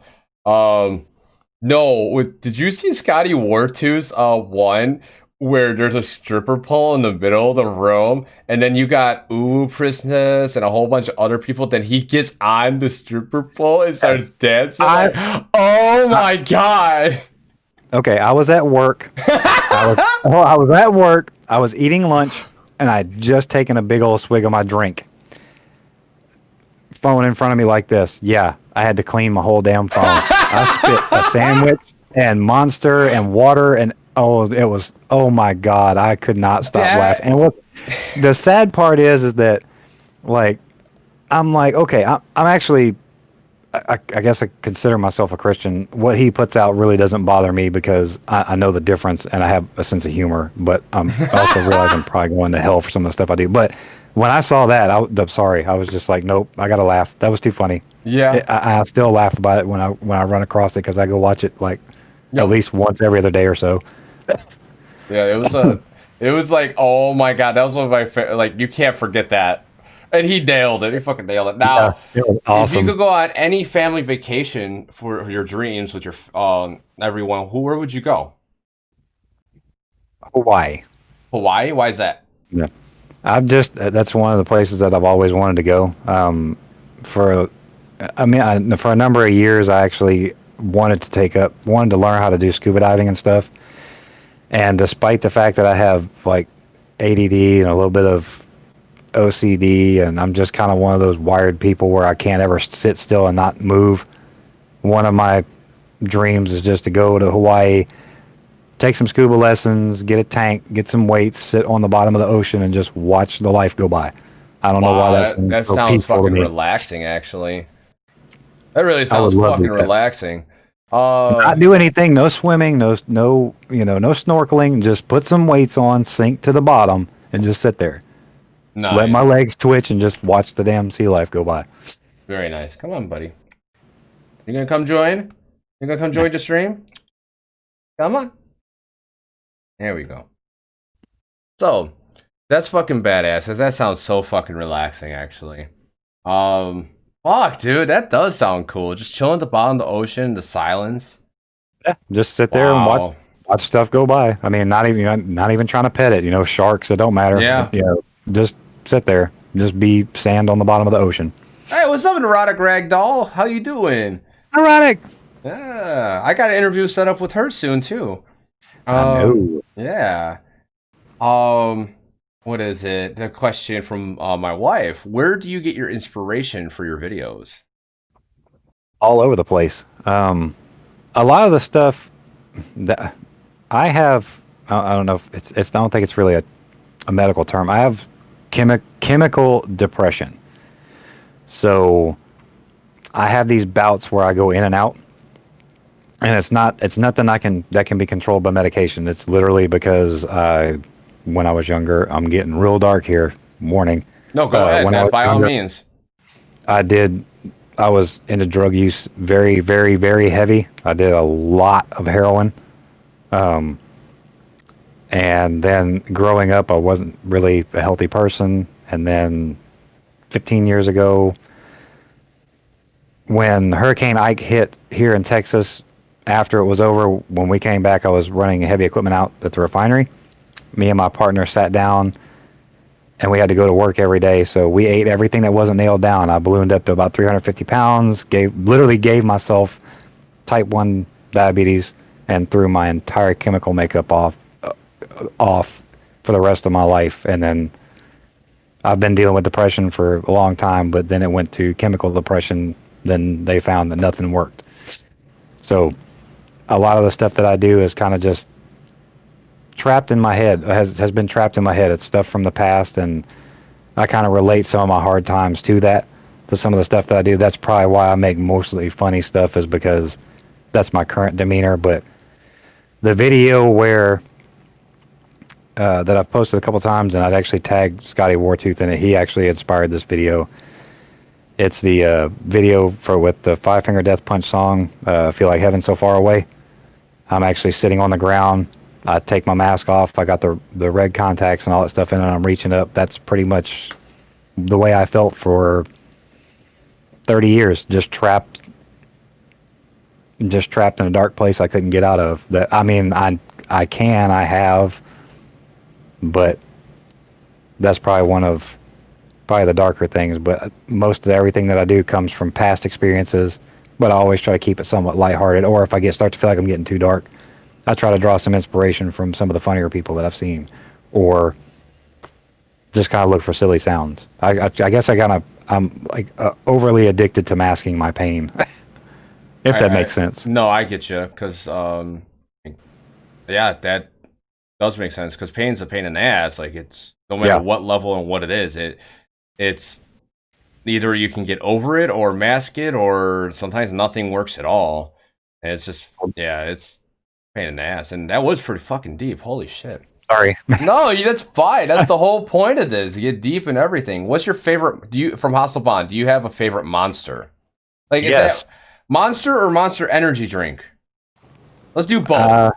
No, did you see Scotty Wartooth's one where there's a stripper pole in the middle of the room, and then you got Prisoners and a whole bunch of other people. Then he gets on the stripper pole and starts dancing. Oh my god! Okay, I was at work. I was at work. I was eating lunch. And I had just taken a big old swig of my drink. Phone in front of me like this. Yeah, I had to clean my whole damn phone. I spit a sandwich and Monster and water and oh my god, I could not stop laughing. And what the sad part is that like I'm like, okay, I'm actually I guess I consider myself a Christian. What he puts out really doesn't bother me because I know the difference and I have a sense of humor. But I also realize I'm probably going to hell for some of the stuff I do. But when I saw that, I'm sorry. I was just like, nope, I gotta laugh. That was too funny. Yeah, I still laugh about it when I run across it because I go watch it like at least once every other day or so. Yeah, it was like, oh my god, that was one of my like you can't forget that. And he nailed it. He fucking nailed it. Now, yeah, it was awesome. If you could go on any family vacation for your dreams with your everyone, where would you go? Hawaii. Hawaii? Why is that? Yeah, that's one of the places that I've always wanted to go. For a number of years, I actually wanted to learn how to do scuba diving and stuff. And despite the fact that I have like ADD and a little bit of OCD, and I'm just kind of one of those wired people where I can't ever sit still and not move. One of my dreams is just to go to Hawaii, take some scuba lessons, get a tank, get some weights, sit on the bottom of the ocean, and just watch the life go by. I don't know why that so sounds fucking relaxing. Actually, that really sounds fucking relaxing. Not do anything, no swimming, no snorkeling. Just put some weights on, sink to the bottom, and just sit there. Nice. Let my legs twitch and just watch the damn sea life go by. Very nice. Come on, buddy. You gonna come join? You gonna come join the stream? Come on. There we go. So, that's fucking badass. Cause that sounds so fucking relaxing, actually. Fuck, dude, that does sound cool. Just chilling at the bottom of the ocean, the silence. Yeah, just sit there and watch stuff go by. I mean, not even trying to pet it. Sharks, it don't matter. Yeah. Just sit there. Just be sand on the bottom of the ocean. Hey, what's up, Erotic Ragdoll? How you doing? Erotic. Yeah, I got an interview set up with her soon too. I know. Yeah. What is it? The question from my wife. Where do you get your inspiration for your videos? All over the place. A lot of the stuff that I have, I don't know if I don't think it's really a medical term. I have chemical depression. So I have these bouts where I go in and out, and it's nothing that can be controlled by medication. It's literally because when I was younger, I'm getting real dark here. Warning. No, go ahead, man, by all means. I did I was into drug use very, very, very heavy. I did a lot of heroin. Um, and then growing up, I wasn't really a healthy person. And then 15 years ago, when Hurricane Ike hit here in Texas, after it was over, when we came back, I was running heavy equipment out at the refinery. Me and my partner sat down and we had to go to work every day. So we ate everything that wasn't nailed down. I ballooned up to about 350 pounds, literally gave myself type 1 diabetes and threw my entire chemical makeup off for the rest of my life. And then I've been dealing with depression for a long time, but then it went to chemical depression. Then they found that nothing worked. So a lot of the stuff that I do is kind of just trapped in my head, has been trapped in my head. It's stuff from the past, and I kind of relate some of my hard times to that, to some of the stuff that I do. That's probably why I make mostly funny stuff, is because that's my current demeanor. But the video where that I've posted a couple times, and I'd actually tagged Scotty Wartooth in it. He actually inspired this video. It's the video with the Five Finger Death Punch song, Feel Like Heaven So Far Away. I'm actually sitting on the ground. I take my mask off. I got the red contacts and all that stuff in, and I'm reaching up. That's pretty much the way I felt for 30 years, just trapped in a dark place I couldn't get out of. That, I mean, I have, but that's probably the darker things. But most of everything that I do comes from past experiences, but I always try to keep it somewhat lighthearted. Or if I start to feel like I'm getting too dark, I try to draw some inspiration from some of the funnier people that I've seen, or just kind of look for silly sounds. I guess I'm like overly addicted to masking my pain, if that makes sense. No, I get you, because yeah, that does make sense, because pain's a pain in the ass. Like, it's no matter what level and what it is, it's either you can get over it or mask it, or sometimes nothing works at all. And it's just, yeah, it's pain in the ass. And that was pretty fucking deep. Holy shit. Sorry. No, that's fine. That's the whole point of this. You get deep in everything. What's your favorite? From Hostile Bond, do you have a favorite monster? Like, is that Monster or Monster Energy drink? Let's do both.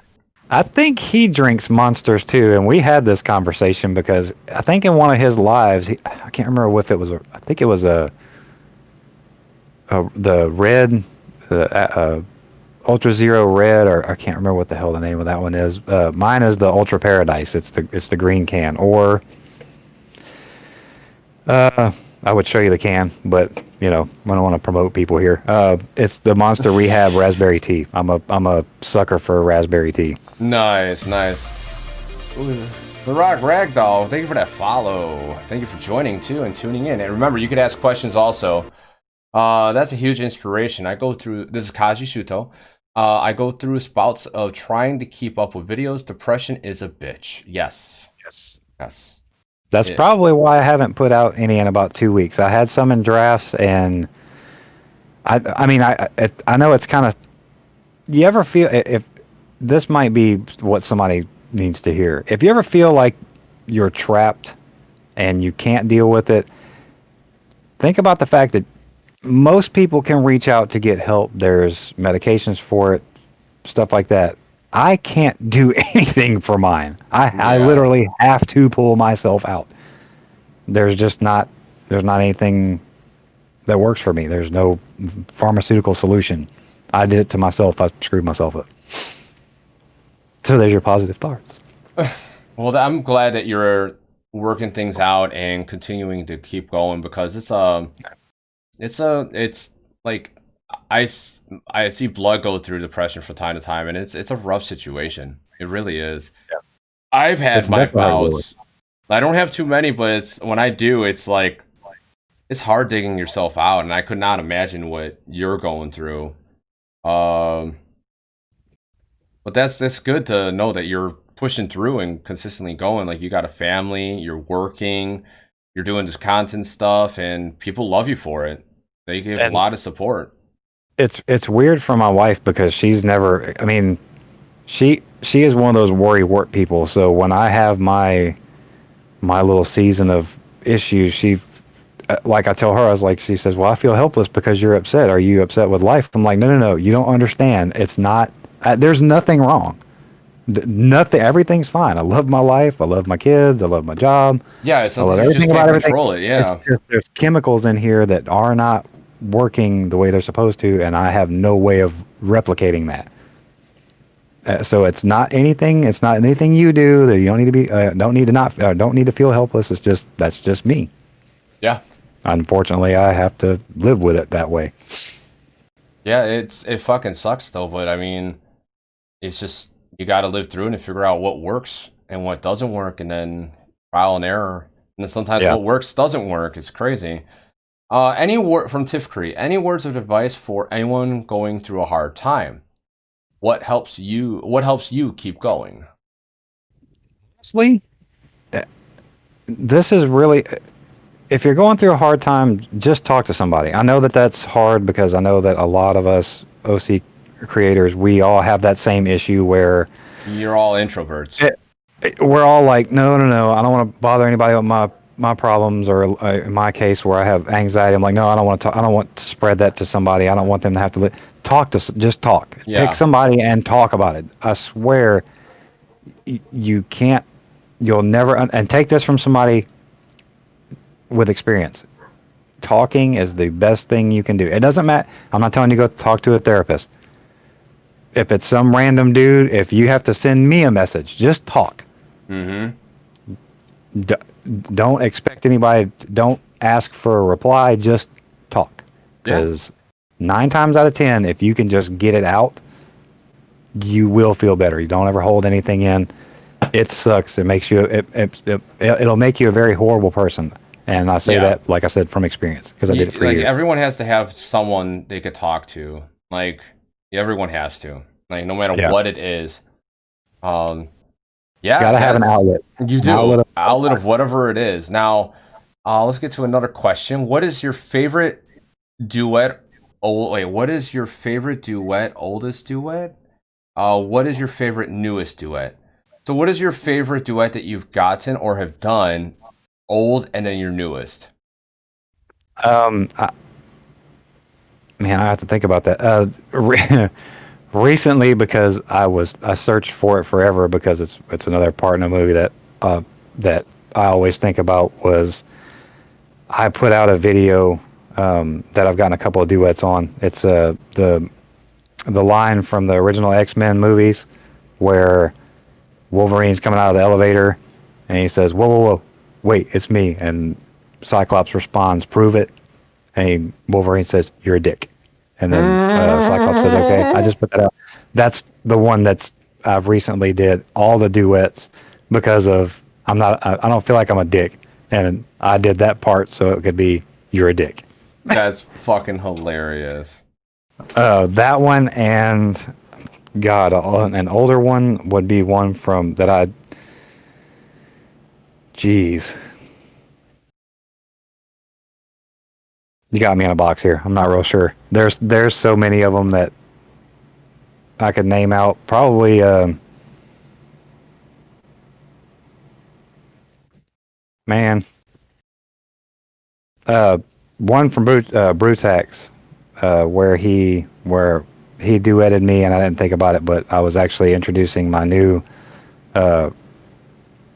I think he drinks Monsters too, and we had this conversation because I think in one of his lives, I can't remember if it was I think it was the red, Ultra Zero Red, or I can't remember what the hell the name of that one is. Mine is the Ultra Paradise. It's the green can, or I would show you the can, but I don't want to promote people here. It's the Monster Rehab Raspberry Tea. I'm a sucker for raspberry tea. Nice. Ooh, The Rock Ragdoll, thank you for that follow. Thank you for joining too and tuning in. And remember, you could ask questions also. That's a huge inspiration. This is Kaji Shuto. I go through spouts of trying to keep up with videos. Depression is a bitch. Yes. That's probably why I haven't put out any in about 2 weeks. I had some in drafts, and I mean, I know it's kind of. You ever feel, if this might be what somebody needs to hear? If you ever feel like you're trapped and you can't deal with it, think about the fact that most people can reach out to get help. There's medications for it, stuff like that. I can't do anything for mine. I literally have to pull myself out. There's not anything that works for me. There's no pharmaceutical solution. I did it to myself. I screwed myself up. So there's your positive thoughts. Well, I'm glad that you're working things out and continuing to keep going, because it's like I see blood go through depression from time to time, and it's a rough situation. It really is. Yeah. I've had my bouts. I don't have too many, but when I do, it's like it's hard digging yourself out, and I could not imagine what you're going through. But that's good to know that you're pushing through and consistently going. Like, you got a family, you're working, you're doing this content stuff, and people love you for it. They give a lot of support. It's weird for my wife, because she's never. I mean, she is one of those worry-wart people. So when I have my little season of issues, like I tell her, I was like, she says, well, I feel helpless because you're upset. Are you upset with life? I'm like, no, no, no. You don't understand. It's not. There's nothing wrong. Nothing. Everything's fine. I love my life. I love my kids. I love my job. Yeah, it's I something love you just everything can't about everything. control it. It's Yeah. just there's chemicals in here that are not working the way they're supposed to, and I have no way of replicating that. So it's not anything. It's not anything you do that you don't need to be. Don't need to feel helpless. It's just that's just me. Yeah. Unfortunately, I have to live with it that way. Yeah, it fucking sucks though, but I mean, it's just you got to live through it and figure out what works and what doesn't work, and then trial and error. And then sometimes Yeah. what works doesn't work. It's crazy. Any word from Tiff Cree? Any words of advice for anyone going through a hard time? What helps you? What helps you keep going? Honestly, this is really. If you're going through a hard time, just talk to somebody. I know that that's hard because I know that a lot of us OC creators, we all have that same issue where You're all introverts. we're all like, no, no, no, I don't want to bother anybody with my problems, or in my case where I have anxiety, I'm like, no, I don't want to talk, I don't want to spread that to somebody. I don't want them to have to just talk. Yeah. Pick somebody and talk about it. I swear you can't, you'll never, and take this from somebody with experience. Talking is the best thing you can do. It doesn't matter. I'm not telling you to go talk to a therapist. If it's some random dude, if you have to send me a message, just talk. Mm-hmm. D- don't expect anybody. Don't ask for a reply. Just talk. Yeah. Because 9 times out of 10, if you can just get it out, you will feel better. You don't ever hold anything in. It sucks. It makes you. It'll make you a very horrible person. And I say Yeah. that, like I said, from experience, because I did it for Like years. everyone has to have someone they could talk to. Like everyone has to. Like no matter Yeah. what it is. Yeah, Gotta have an outlet. You An do. outlet. Outlet of whatever it is. Now, let's get to another question. What is your favorite duet? Oh, wait, what is your favorite duet? Oldest duet? What is your favorite newest duet? So, what is your favorite duet that you've gotten or have done? Old and then your newest. Man, I have to think about that. Recently, because I searched for it forever, because it's another part in a movie that I always think about. Was I put out a video that I've gotten a couple of duets on. It's the line from the original X-Men movies where Wolverine's coming out of the elevator and he says, "Whoa, whoa, whoa, wait, it's me," and Cyclops responds, "Prove it." And Wolverine says, "You're a dick." And then Cyclops says, "Okay." I just put that out. That's the one I've recently did all the duets because of I don't feel like I'm a dick, and I did that part so it could be "You're a dick." That's fucking hilarious. That one, and God, an older one would be one from that I. Jeez, you got me in a box here. I'm not real sure. There's so many of them that I could name out. Probably, man, one from Brutax, where he duetted me, and I didn't think about it, but I was actually introducing my new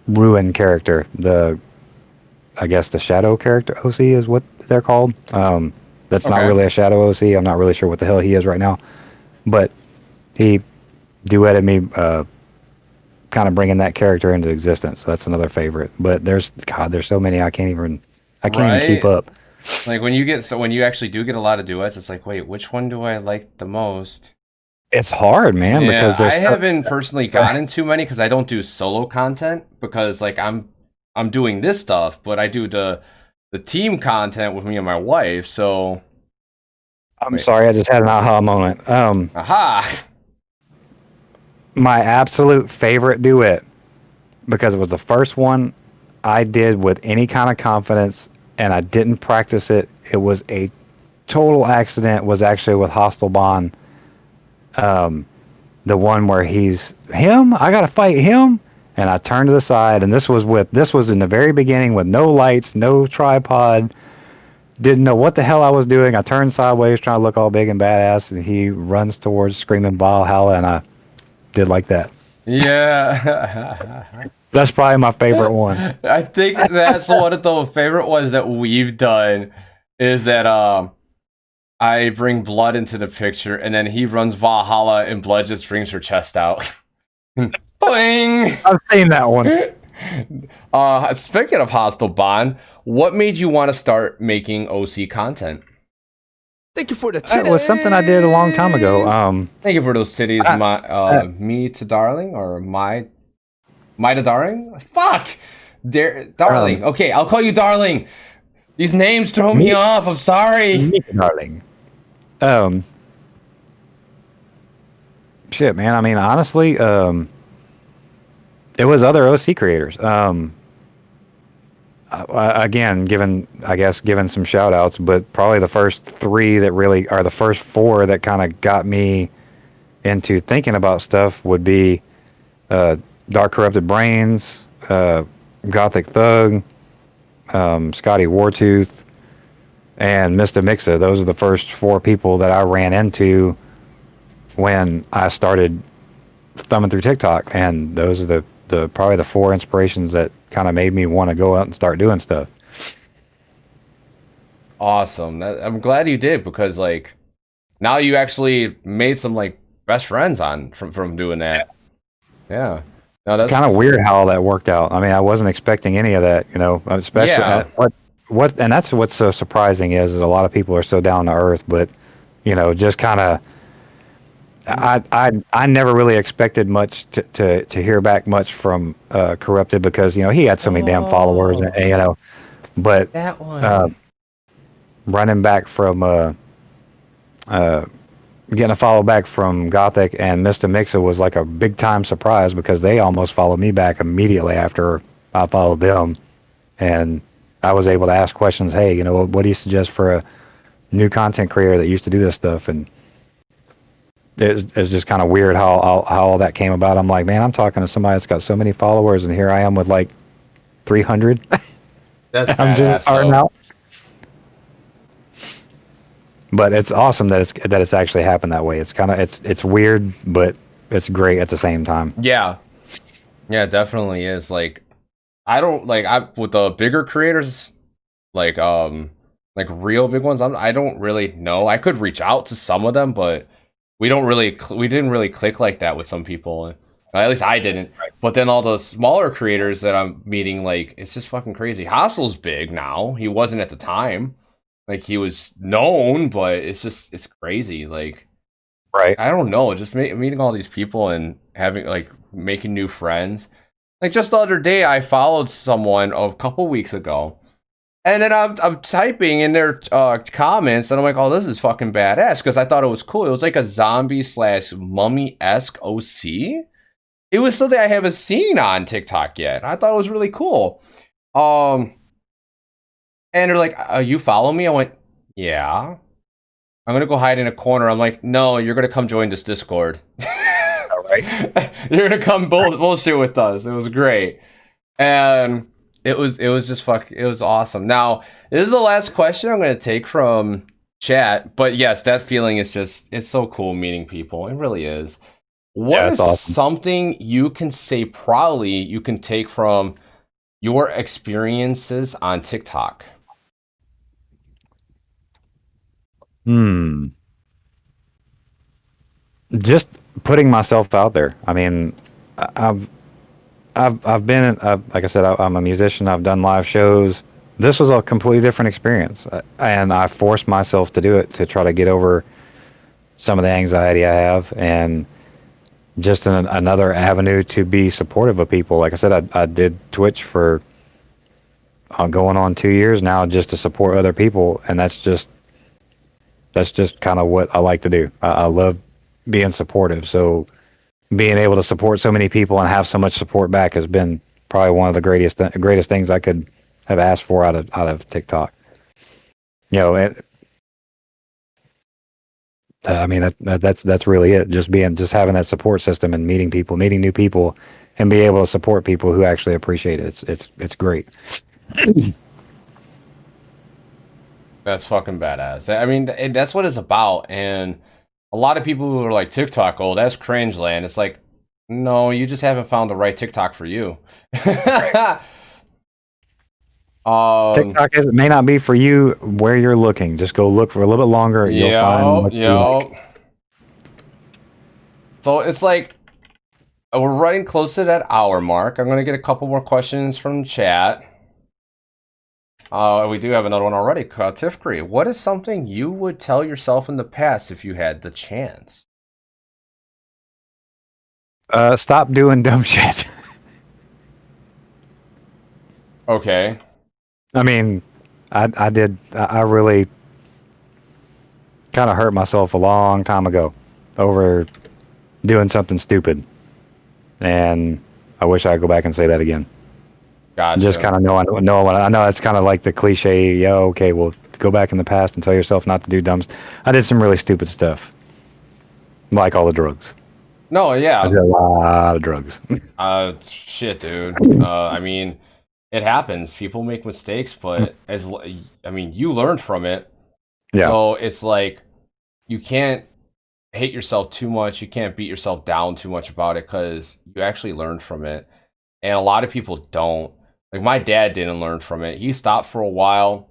Ruin character. I guess the Shadow character OC is what they're called. That's not Okay. really a Shadow OC. I'm not really sure what the hell he is right now, but he duetted me, kind of bringing that character into existence. So that's another favorite. But there's so many I can't even keep Right? up. Like when you actually do get a lot of duets, it's like, wait, which one do I like the most? It's hard, man, Yeah, because I there's haven't personally gotten too many because I don't do solo content because like I'm doing this stuff, but I do the team content with me and my wife. So I'm wait, sorry, I just had an aha moment. aha, My absolute favorite duet, because it was the first one I did with any kind of confidence, and I didn't practice it. It was a total accident. Was actually with Hostile Bond. The one where he's him. I gotta fight him, and I turned to the side, and this was in the very beginning with no lights, no tripod. didn't know what the hell I was doing. I turned sideways trying to look all big and badass, and he runs towards screaming Valhalla, and I did like that. Yeah. That's probably my favorite one. I think that's one of the favorite ones that we've done is that I bring blood into the picture and then he runs Valhalla and blood just brings her chest out. Boing! I've seen that one. Speaking of Hostile Bond, what made you want to start making OC content? Thank you for the titties. It was something I did a long time ago. Thank you for those titties, me to darling or my to darling. Fuck, darling. Okay, I'll call you darling. These names throw me off. I'm sorry. Me to darling. Shit, man. I mean, honestly, it was other OC creators. Again, given some shout outs, but probably the first three that really are the first four that kind of got me into thinking about stuff would be Dark Corrupted Brains, Gothic Thug, Scotty Wartooth, and Mr. Mixa. Those are the first four people that I ran into when I started thumbing through TikTok, and those are the probably the four inspirations that kind of made me want to go out and start doing stuff. Awesome. I'm glad you did, because like now you actually made some like best friends from doing that. Yeah. No, that's kind of weird how all that worked out. I mean, I wasn't expecting any of that, especially what and that's what's so surprising is a lot of people are so down to earth, but just kind of I never really expected much to hear back much from Corrupted, because he had so many damn followers, and but that one. Running back from getting a follow back from Gothic and Mr. Mixa was like a big time surprise, because they almost followed me back immediately after I followed them, and I was able to ask questions. Hey, what do you suggest for a new content creator that used to do this stuff? And it's just kind of weird how all that came about. I'm like, man, I'm talking to somebody that's got so many followers, and here I am with like 300. That's I'm just starting out. But it's awesome that it's actually happened that way. It's kind of it's weird, but it's great at the same time. Yeah, definitely is. Like, I don't with the bigger creators, like real big ones. I don't really know. I could reach out to some of them, but we didn't really click like that with some people. At least I didn't. Right. But then all the smaller creators that I'm meeting, like, it's just fucking crazy. Hostile's big now. He wasn't at the time. Like, he was known, but it's crazy. Like, right. I don't know. Just meeting all these people and having, like, making new friends. Like, just the other day, I followed someone a couple weeks ago. And then I'm typing in their comments, and I'm like, oh, this is fucking badass, because I thought it was cool. It was like a zombie/mummy-esque OC. It was something I haven't seen on TikTok yet. I thought it was really cool. And they're like, you follow me? I went, yeah. I'm going to go hide in a corner. I'm like, no, you're going to come join this Discord. All right. You're going to come bullshit with us. It was great. And it was just it was awesome. Now, this is the last question I'm going to take from chat, but yes, that feeling is it's so cool meeting people. It really is. What is awesome. Something you can say proudly you can take from your experiences on TikTok? Just putting myself out there. I mean, I've been, like I said, I'm a musician. I've done live shows. This was a completely different experience, and I forced myself to do it to try to get over some of the anxiety I have, and just another avenue to be supportive of people. Like I said, I did Twitch for going on 2 years now, just to support other people, and that's just kind of what I like to do. I love being supportive, so being able to support so many people and have so much support back has been probably one of the greatest things I could have asked for out of TikTok. I mean, that's really it. Just having that support system and meeting new people, and be able to support people who actually appreciate it. It's great. That's fucking badass. I mean, that's what it's about. And a lot of people who are like TikTok, oh, that's cringe land. It's like, no, you just haven't found the right TikTok for you. TikTok may not be for you where you're looking. Just go look for a little bit longer. You'll find what you like. So it's like we're running close to that hour mark. I'm gonna get a couple more questions from chat. We do have another one already. Tifkri, what is something you would tell yourself in the past if you had the chance? Stop doing dumb shit. Okay. I mean, I really kind of hurt myself a long time ago over doing something stupid. And I wish I could go back and say that again. Gotcha. Just kind of know I know it's kind of like the cliche, yo, okay, well, go back in the past and tell yourself not to do dumb stuff. I did some really stupid stuff. Like all the drugs. No, yeah. I did a lot of drugs. Shit, dude. I mean, it happens. People make mistakes, but you learned from it. Yeah. So it's like you can't hate yourself too much. You can't beat yourself down too much about it because you actually learned from it. And a lot of people don't. Like my dad didn't learn from it. He stopped for a while,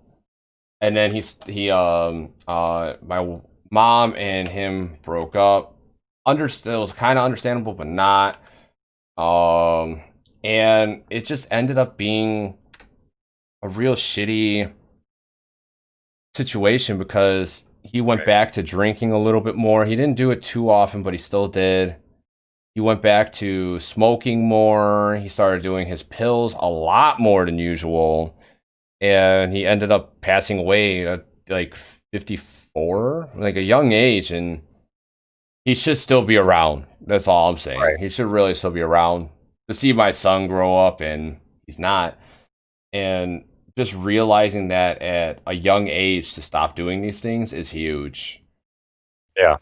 and then my mom and him broke up. It was kind of understandable, but not. And it just ended up being a real shitty situation because he went back to drinking a little bit more. He didn't do it too often, but he still did. He went back to smoking more. He started doing his pills a lot more than usual. And he ended up passing away at like 54, like a young age. And he should still be around. That's all I'm saying. Right. He should really still be around. To see my son grow up and he's not. And just realizing that at a young age to stop doing these things is huge. Yeah.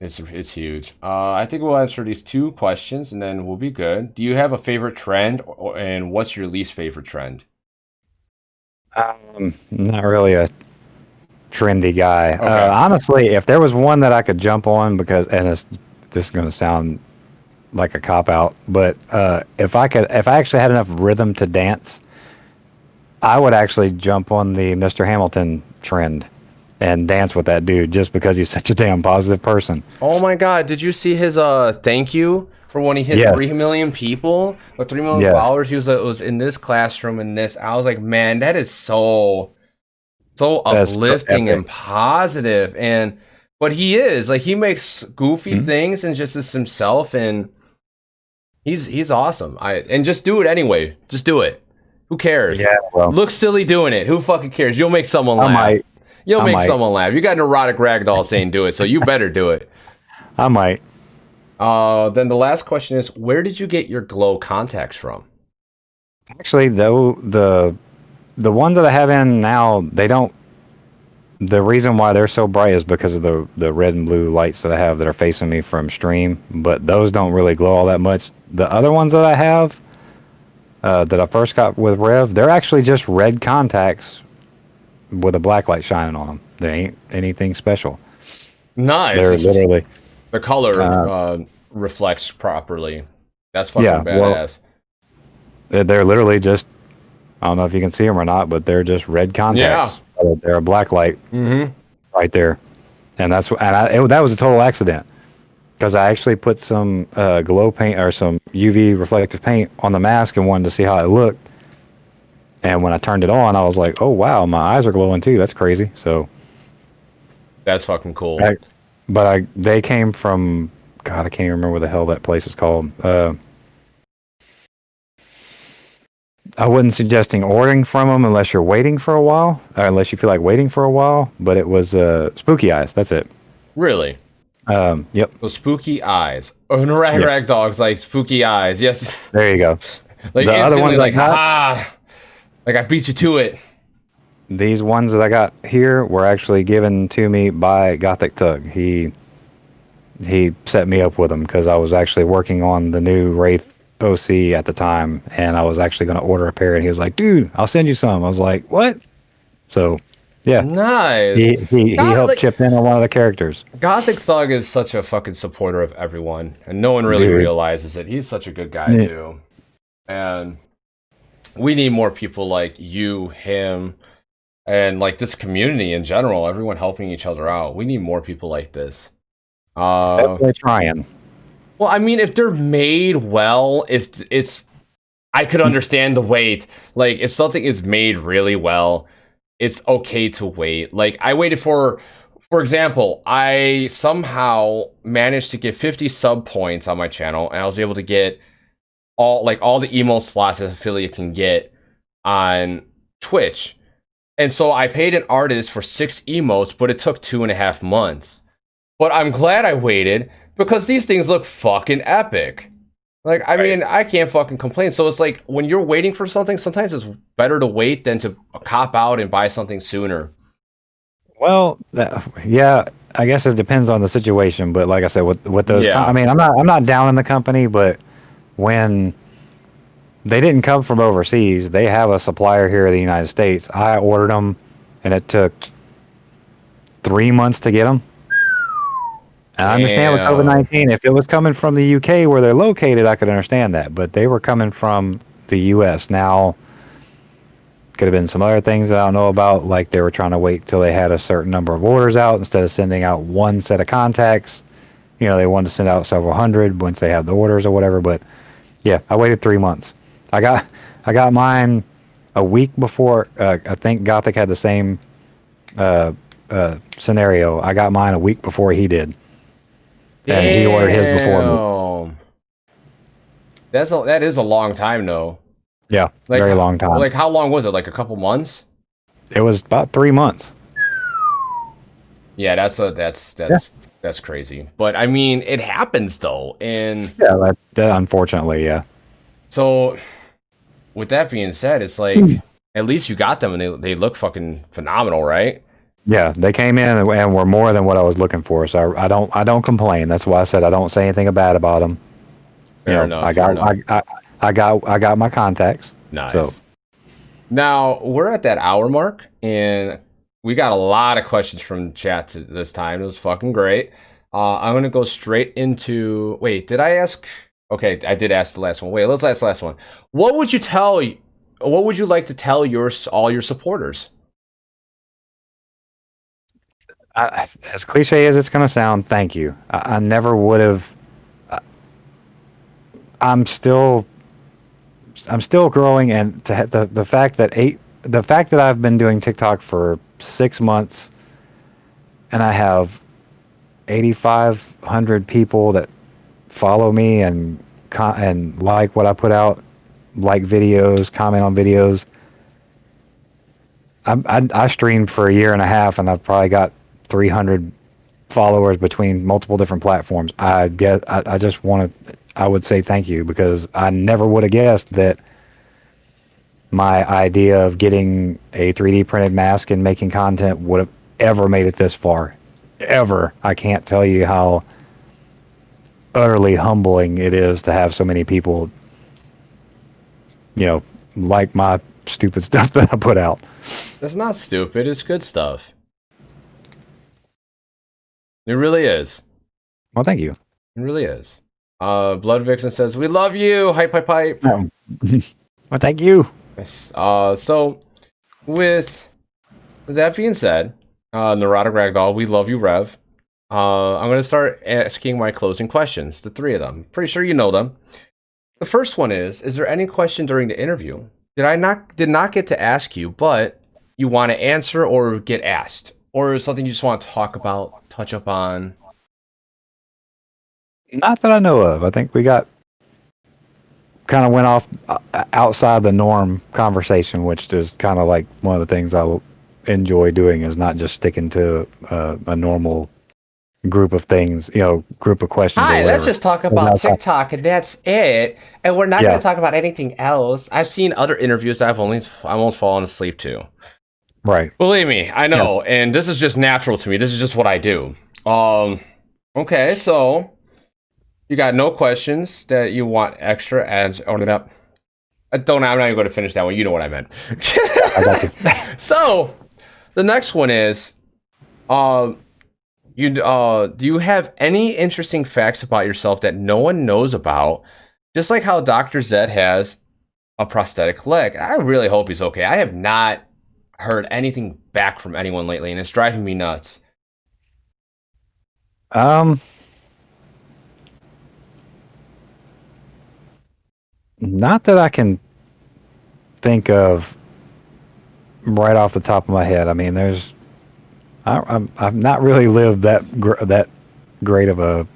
It's huge. I think we'll answer these 2 questions and then we'll be good. Do you have a favorite trend and what's your least favorite trend? Not really a trendy guy. Okay. Honestly, if there was one that I could jump on this is going to sound like a cop out, but if I actually had enough rhythm to dance, I would actually jump on the Mr. Hamilton trend and dance with that dude just because he's such a damn positive person. Oh my god, did you see his thank you for when he hit 3 million people or 3 million followers? He was in this classroom and this. I was like, man, that is so uplifting and positive. But he is like, he makes goofy things and just is himself, and he's awesome. And just do it anyway. Just do it. Who cares? Yeah, well, look silly doing it. Who fucking cares? You'll make someone laugh. You'll make someone laugh. You got an erotic ragdoll saying do it, so you better do it. I might. Then the last question is, where did you get your glow contacts from? Actually, though, the ones that I have in now, they don't. The reason why they're so bright is because of the red and blue lights that I have that are facing me from stream, but those don't really glow all that much. The other ones that I have, that I first got with Rev, they're actually just red contacts with a black light shining on them. They ain't anything special. Nice. They're literally the color reflects properly. That's fucking badass. They're literally just, I don't know if you can see them or not, but they're just red contacts. Yeah. They're a black light right there, and that was a total accident because I actually put some glow paint or some UV reflective paint on the mask and wanted to see how it looked. And when I turned it on, I was like, "Oh wow, my eyes are glowing too. That's crazy." So that's fucking cool. They came from, God, I can't remember what the hell that place is called. I wasn't suggesting ordering from them unless you're waiting for a while, or unless you feel like waiting for a while. But it was Spooky Eyes. That's it. Really? Yep. So Spooky Eyes. Oh, no, rag dogs like Spooky Eyes. Yes. There you go. Like the other one, like like I beat you to it. These ones that I got here were actually given to me by Gothic Tug. He set me up with them because I was actually working on the new Wraith OC at the time, and I was actually going to order a pair, and he was like, "Dude, I'll send you some." I was like, "What?" So Yeah, Nice. he God, helped like, chip in on one of the characters. Gothic Thug is such a fucking supporter of everyone, and no one really Dude, realizes it. He's such a good guy yeah. too, and we need more people like you, him, and like this community in general. Everyone helping each other out. We need more people like this. Definitely trying. Well, I mean, if they're made well, it's. I could understand the wait. Like, if something is made really well, it's okay to wait. Like, I waited for example, I somehow managed to get 50 sub points on my channel, and I was able to get all the emo slots that affiliate can get on Twitch. And so I paid an artist for 6 emotes, but it took 2.5 months. But I'm glad I waited because these things look fucking epic. Like, I mean, I can't fucking complain. So it's like when you're waiting for something, sometimes it's better to wait than to cop out and buy something sooner. Well, yeah, I guess it depends on the situation. But like I said, with those, I Yeah. mean, I'm not down in the company, but when they didn't come from overseas, they have a supplier here in the United States. I ordered them, and it took 3 months to get them. And I understand with Damn. COVID-19, if it was coming from the UK where they're located, I could understand that. But they were coming from the US. Now, could have been some other things that I don't know about, like they were trying to wait till they had a certain number of orders out instead of sending out one set of contacts. You know, they wanted to send out several hundred once they have the orders or whatever. But yeah, I waited 3 months. I got mine a week before. I think Gothic had the same scenario. I got mine a week before he did, and he ordered his before me. Damn. That is a long time though. Yeah, Like very long time. like how long was it? Like a couple months? It was about 3 months. Yeah, that's crazy. But I mean, it happens though. And Yeah, that unfortunately, yeah. so with that being said, it's like at least you got them and they look fucking phenomenal, right? Yeah, they came in and were more than what I was looking for. So I don't complain. That's why I said I don't say anything bad about them. You Fair know, enough, fair enough. I got my contacts. So Nice. Now we're at that hour mark, and we got a lot of questions from chat this time. It was fucking great. I'm gonna go straight into. Wait, did I ask? Okay, I did ask the last one. Wait, let's ask the last one. What would you tell? What would you like to tell all your supporters? as cliche as it's going to sound, thank you. I never would have. I'm still I'm still growing, and the fact that I've been doing TikTok for 6 months, and I have 8,500 people that follow me and like what I put out, like videos, comment on videos. I streamed for a year and a half, and I've probably got 300 followers between multiple different platforms. I just want to. I would say thank you because I never would have guessed that my idea of getting a 3D printed mask and making content would have ever made it this far. Ever. I can't tell you how utterly humbling it is to have so many people, like my stupid stuff that I put out. That's not stupid. It's good stuff. It really is. Well, thank you. It really is. Blood Vixen says, "We love you." Hype, hype, hype. Well, thank you. Yes. So with that being said, Neurotic Ragdoll, we love you, Rev. I'm gonna start asking my closing questions. The 3 of them. Pretty sure you know them. The first one is there any question during the interview did not get to ask you, but you want to answer or get asked, or something you just want to talk about, touch up on? Not that I know of. I think we got kind of went off outside the norm conversation, which is kind of like one of the things I enjoy doing is not just sticking to a normal group of things, group of questions or Hi, whatever. let's just talk about TikTok and that's it. And we're not going to talk about anything else. I've seen other interviews that I've almost fallen asleep to. Right. Believe me, I know. Yeah. And this is just natural to me. This is just what I do. Okay, so you got no questions that you want extra ads on it up. I'm not even going to finish that one. You know what I meant. I got you. So, The next one is, um, do you have any interesting facts about yourself that no one knows about? Just like how Dr. Zed has a prosthetic leg. I really hope he's okay. I have not heard anything back from anyone lately, and it's driving me nuts. Not that I can think of right off the top of my head. I mean, I've not really lived that great of a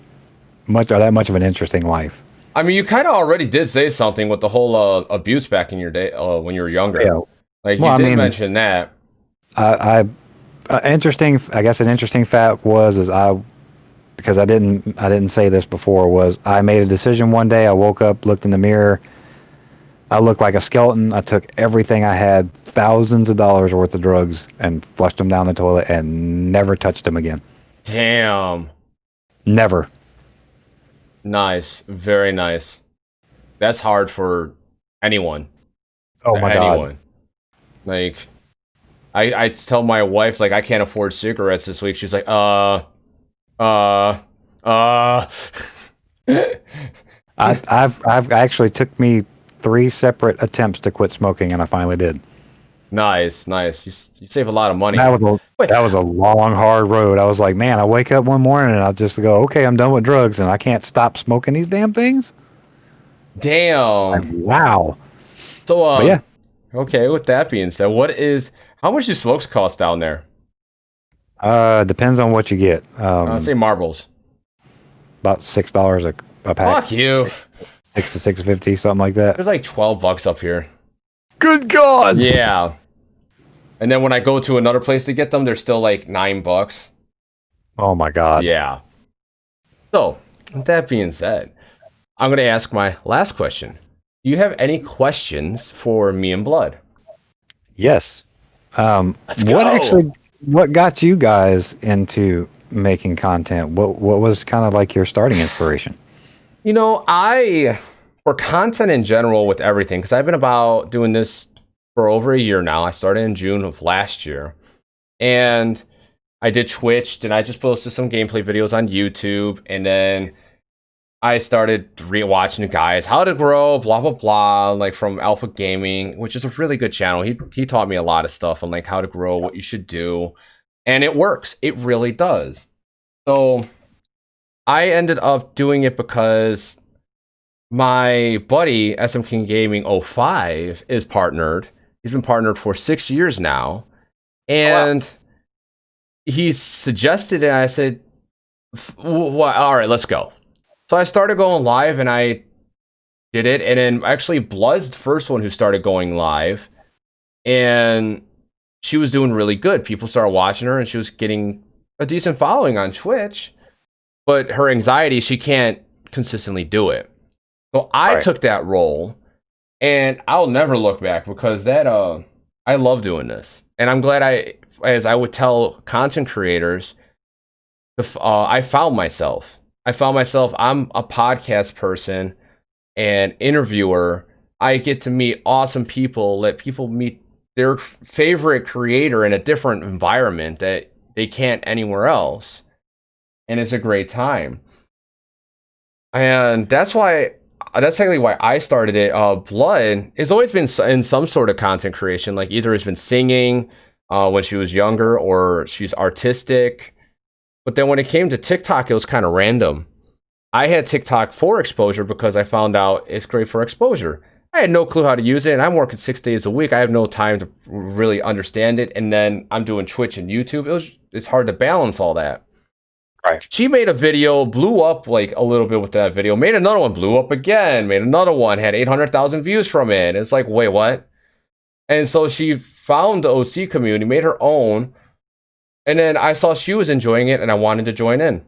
much or that much of an interesting life. I mean, you kind of already did say something with the whole abuse back in your day when you were younger. Yeah. Like Well, you I did mean, mention that. Interesting. I guess an interesting fact was because I didn't say this before, was I made a decision one day. I woke up, looked in the mirror. I looked like a skeleton. I took everything I had, thousands of dollars worth of drugs, and flushed them down the toilet and never touched them again. Damn. Never. Nice. Very nice. That's hard for anyone. Oh my God. Like, I tell my wife, like, I can't afford cigarettes this week. She's like, I've actually took me 3 separate attempts to quit smoking, and I finally did. Nice. You save a lot of money. That was a long, hard road. I was like, man, I wake up one morning and I'll just go, okay, I'm done with drugs, and I can't stop smoking these damn things. Damn. Like, wow. So, But yeah. Okay, with that being said, how much do smokes cost down there? Depends on what you get. Say marbles. About $6 a pack. Fuck you. $6 to $6.50, something like that. There's like $12 up here. Good God. Yeah. And then when I go to another place to get them, they're still like $9. Oh my God. Yeah. So, with that being said, I'm going to ask my last question. Do you have any questions for me and Blood? Yes. Let's go. What got you guys into making content? What was kind of like your starting inspiration? You know, for content in general with everything, because I've been about doing this for over a year now. I started in June of last year. And I did Twitch, and I just posted some gameplay videos on YouTube, and then I started rewatching guys how to grow, blah blah blah, like from Alpha Gaming, which is a really good channel. He taught me a lot of stuff on like how to grow, what you should do, and it works. It really does. So I ended up doing it because my buddy SM King Gaming 05 is partnered. He's been partnered for 6 years now, and he suggested it. And I said, "What? All right, let's go." So I started going live, and I did it. And then actually, Blood's the first one who started going live, and she was doing really good. People started watching her, and she was getting a decent following on Twitch. But her anxiety, she can't consistently do it. So I took that role, and I'll never look back because I love doing this. And I'm glad as I would tell content creators, I found myself. I'm a podcast person and interviewer. I get to meet awesome people, let people meet their favorite creator in a different environment that they can't anywhere else. And it's a great time. And that's actually why I started it. Blood has always been in some sort of content creation, like either has been singing when she was younger or she's artistic. But then when it came to TikTok, it was kind of random. I had TikTok for exposure because I found out it's great for exposure. I had no clue how to use it, and I'm working 6 days a week. I have no time to really understand it. And then I'm doing Twitch and YouTube. It's hard to balance all that. Right. She made a video, blew up like a little bit with that video, made another one, blew up again, made another one, had 800,000 views from it. It's like, wait, what? And so she found the OC community, made her own. And then I saw she was enjoying it, and I wanted to join in.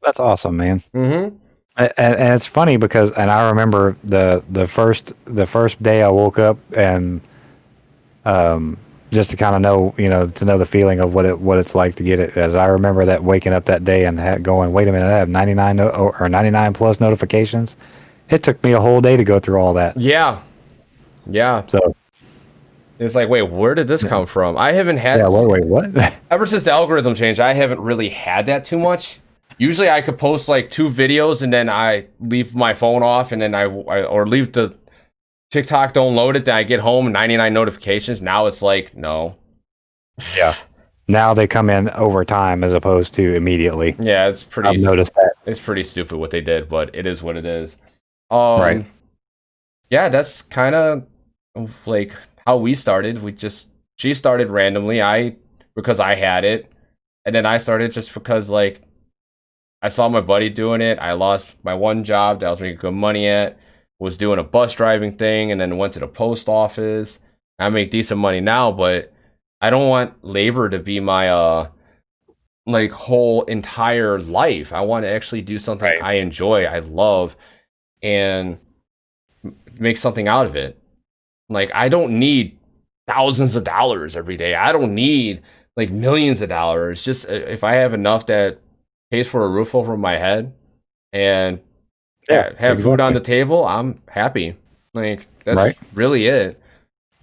That's awesome, man. Mm-hmm. And it's funny because, and I remember the first day I woke up, and just to kind of know, to know the feeling of what it's like to get it. As I remember that waking up that day and going, wait a minute, I have 99 plus notifications. It took me a whole day to go through all that. Yeah. So It's like, wait, where did this come from? I haven't had. Yeah, wait, what? Ever since the algorithm changed, I haven't really had that too much. Usually, I could post like 2 videos and then I leave my phone off, and then I or leave the TikTok don't load it. Then I get home, 99 notifications. Now it's like, no. Yeah. Now they come in over time as opposed to immediately. Yeah, it's pretty. I've noticed that. It's pretty stupid what they did, but it is what it is. Right. Yeah, that's kind of like how we started. She started randomly. Because I had it, and then I started just because like I saw my buddy doing it. I lost my one job that I was making good money at. Was doing a bus driving thing, and then went to the post office. I make decent money now, but I don't want labor to be my like whole entire life. I want to actually do something I enjoy, I love, and make something out of it. Like, I don't need thousands of dollars every day. I don't need like millions of dollars. Just if I have enough that pays for a roof over my head and have food on the table, I'm happy. Like, that's really it.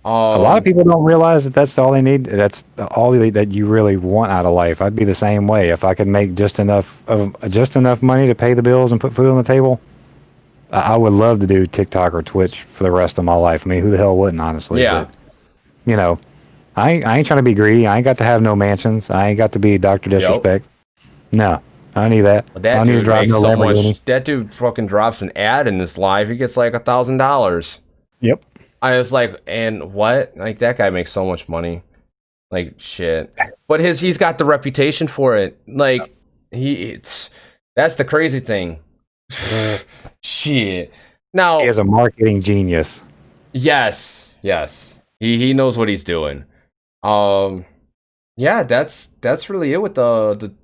A lot of people don't realize that that's all they need. That's all that you really want out of life. I'd be the same way. If I could make just enough money to pay the bills and put food on the table, I would love to do TikTok or Twitch for the rest of my life. I mean, who the hell wouldn't, honestly? Yeah. But, you know, I ain't trying to be greedy. I ain't got to have no mansions. I ain't got to be Dr. Disrespect. No, I don't need that. I don't need to drive no Lamborghini. That dude fucking drops an ad in his live. He gets like $1,000. Yep. I was like, and what? Like, that guy makes so much money. Like, shit. But he's got the reputation for it. Like, that's the crazy thing. Shit. Now, he is a marketing genius. Yes. He knows what he's doing. Yeah, that's really it with the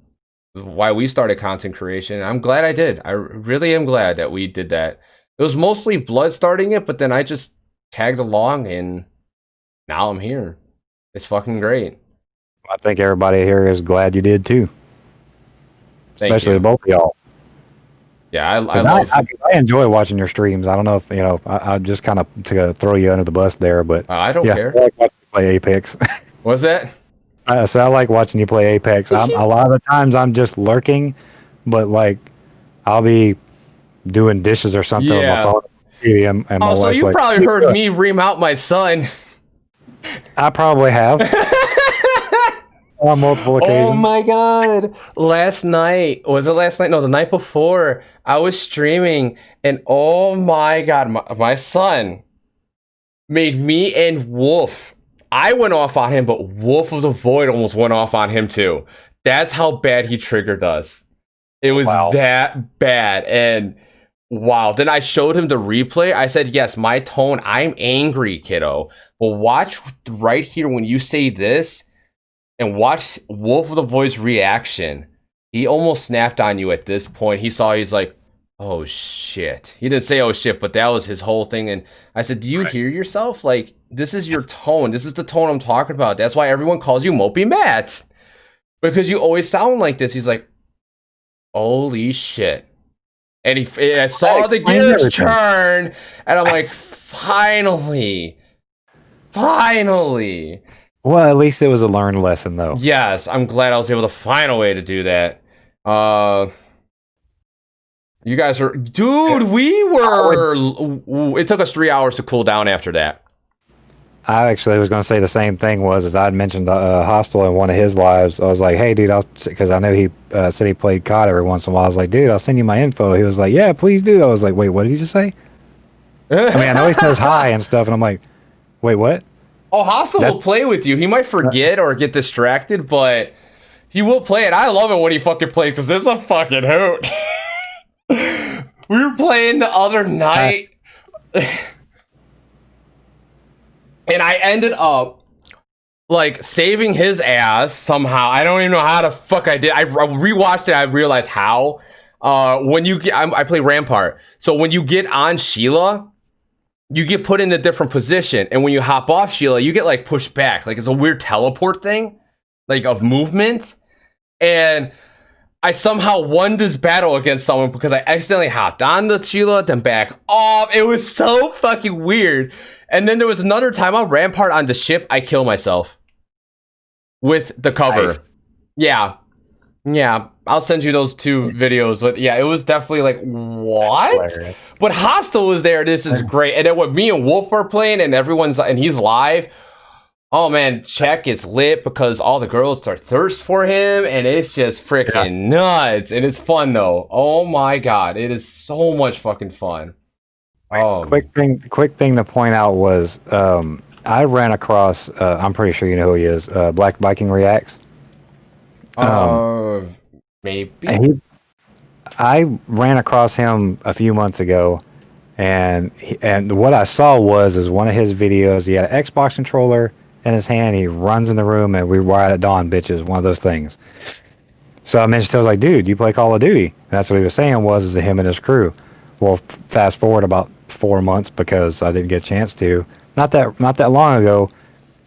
why we started content creation. I'm glad I did. I really am glad that we did that. It was mostly Blood starting it, but then I just tagged along, and now I'm here. It's fucking great. I think everybody here is glad you did too. Especially both of y'all. Yeah, I enjoy watching your streams. I don't know if I just kind of to throw you under the bus there, but I don't care. I like watching you play Apex. What's that? I like watching you play Apex. A lot of the times I'm just lurking, but like I'll be doing dishes or something on my phone. And my so you probably heard me ream out my son. I probably have. On multiple occasions. Oh my god. Was it last night? No, the night before, I was streaming, and oh my god, my son made me and Wolf. I went off on him, but Wolf of the Void almost went off on him too. That's how bad he triggered us. It was that bad. And wow. Then I showed him the replay. I said, yes, my tone, I'm angry, kiddo. But watch right here when you say this, and watch Wolf of the Void's reaction. He almost snapped on you at this point. He's like, oh shit. He didn't say oh shit, but that was his whole thing. And I said, do you hear yourself? Like, this is your tone. This is the tone I'm talking about. That's why everyone calls you Mopey Matt. Because you always sound like this. He's like, holy shit. And I saw the gears turn, and I'm like, finally. Well, at least it was a learned lesson, though. Yes, I'm glad I was able to find a way to do that. You guys are... Dude, it took us 3 hours to cool down after that. I actually was going to say the same thing. As I'd mentioned Hostile in one of his lives. I was like, hey, dude, because I know he said he played COD every once in a while. I was like, dude, I'll send you my info. He was like, yeah, please do. I was like, wait, what did he just say? I mean, I know he says hi and stuff, and I'm like, wait, what? Oh, Hostile will play with you. He might forget or get distracted, but he will play it. I love it when he fucking plays, because it's a fucking hoot. We were playing the other night, and I ended up like saving his ass somehow. I don't even know how the fuck I did. I rewatched it. I realized how. When you get, I play Rampart, so when you get on Sheila, you get put in a different position, and when you hop off Sheila, you get like pushed back. Like, it's a weird teleport thing, like of movement. And I somehow won this battle against someone because I accidentally hopped on the Sheila, then back off. It was so fucking weird. And then there was another time on Rampart on the ship, I kill myself with the cover. Nice. Yeah. Yeah. I'll send you those 2 videos. But yeah, it was definitely like, what? But Hostile was there. This is great. And then what me and Wolf are playing and and he's live. Oh man, chat gets lit because all the girls are thirst for him, and it's just freaking nuts. And it's fun though. Oh my god, it is so much fucking fun. Quick thing to point out was I ran across. I'm pretty sure you know who he is. Black Viking Reacts. Maybe. I ran across him a few months ago, and what I saw was one of his videos. He had an Xbox controller in his hand. He runs in the room, and we were at dawn, bitches. One of those things. So I mentioned, I was like, dude, you play Call of Duty? And that's what he was saying was him and his crew. Well, fast forward about 4 months because I didn't get a chance to. Not that long ago,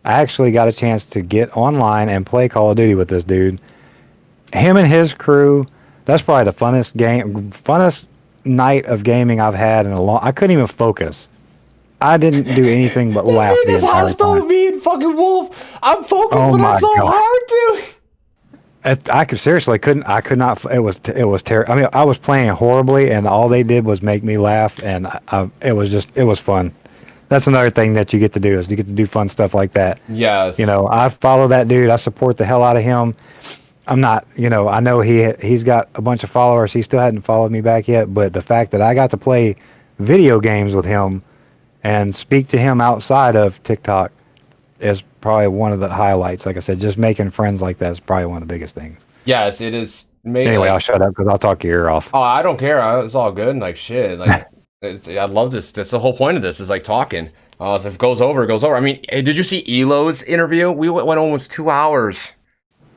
I actually got a chance to get online and play Call of Duty with this dude. Him and his crew. That's probably the funnest night of gaming I've had in a long. I couldn't even focus. I didn't do anything but laugh the entire Hostile time. me and fucking Wolf. I'm focused, but it's so hard to. I could not. It was terrible. I mean, I was playing horribly, and all they did was make me laugh, and it was fun. That's another thing that you get to do is you get to do fun stuff like that. Yes. You know, I follow that dude. I support the hell out of him. I'm not, I know he's got a bunch of followers. He still hadn't followed me back yet, but the fact that I got to play video games with him and speak to him outside of TikTok is probably one of the highlights. Like I said, just making friends like that is probably one of the biggest things. Yes, it is. Anyway, I'll shut up because I'll talk your ear off. Oh, I don't care. It's all good. Like shit. Like I love this. That's the whole point of this. Is like talking. So if it goes over, it goes over. I mean, hey, did you see Elo's interview? We went almost 2 hours.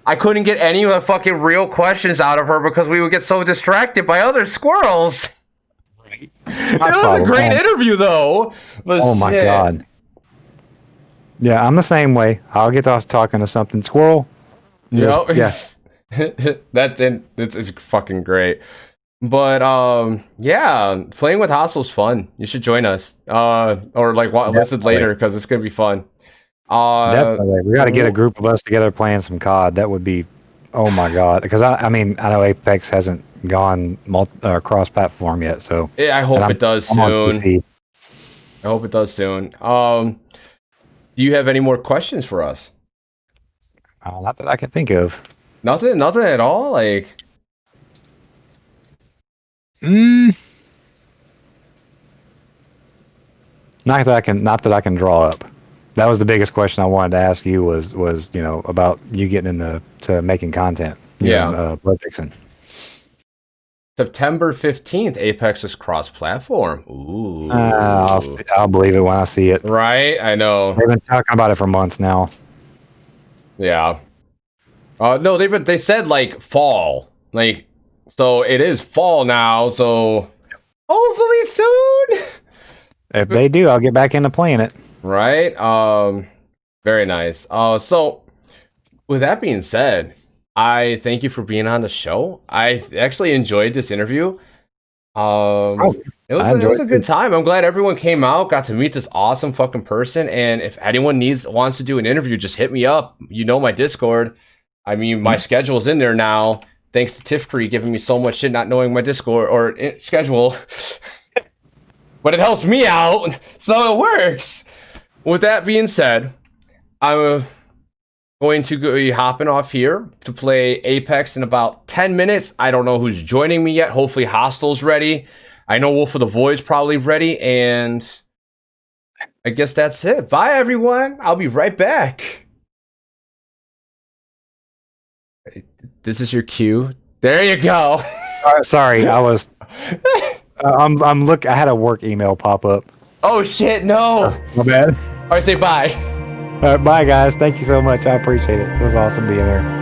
I couldn't get any of the fucking real questions out of her because we would get so distracted by other squirrels. It was a great interview, though. Oh my god. Yeah, I'm the same way. I'll get off talking to something squirrel. Yeah. It's fucking great. But yeah, playing with Hostle's fun. You should join us. Or like listen later because it's gonna be fun. Definitely, we got to get a group of us together playing some COD. That would be, oh my god! Because I mean, I know Apex hasn't gone cross-platform yet, so yeah, I hope it does soon. I hope it does soon. Do you have any more questions for us? Not that I can think of. Nothing at all. Like, not that I can draw up. That was the biggest question I wanted to ask you was about you getting to making content. Blood Vixen. September 15th, Apex is cross-platform. Ooh. I'll believe it when I see it. Right? I know. They've been talking about it for months now. Yeah. No, they said like fall. Like, so it is fall now, so hopefully soon. If they do, I'll get back into playing it. Right? Very nice. So with that being said, I thank you for being on the show. I actually enjoyed this interview. It was a good time. I'm glad everyone came out, got to meet this awesome fucking person. And if anyone wants to do an interview, just hit me up. You know my Discord. I mean, my schedule's in there now. Thanks to Tifkree giving me so much shit, not knowing my Discord or schedule. But it helps me out, so it works. With that being said, I'm going to be hopping off here to play Apex in about 10 minutes. I don't know who's joining me yet. Hopefully Hostile's ready. I know Wolf of the Void's probably ready, and I guess that's it. Bye, everyone. I'll be right back. This is your cue. There you go. Sorry, I was... I'm look. I had a work email pop up. Oh shit! No. My bad. All right, say bye. Bye, guys. Thank you so much. I appreciate it. It was awesome being here.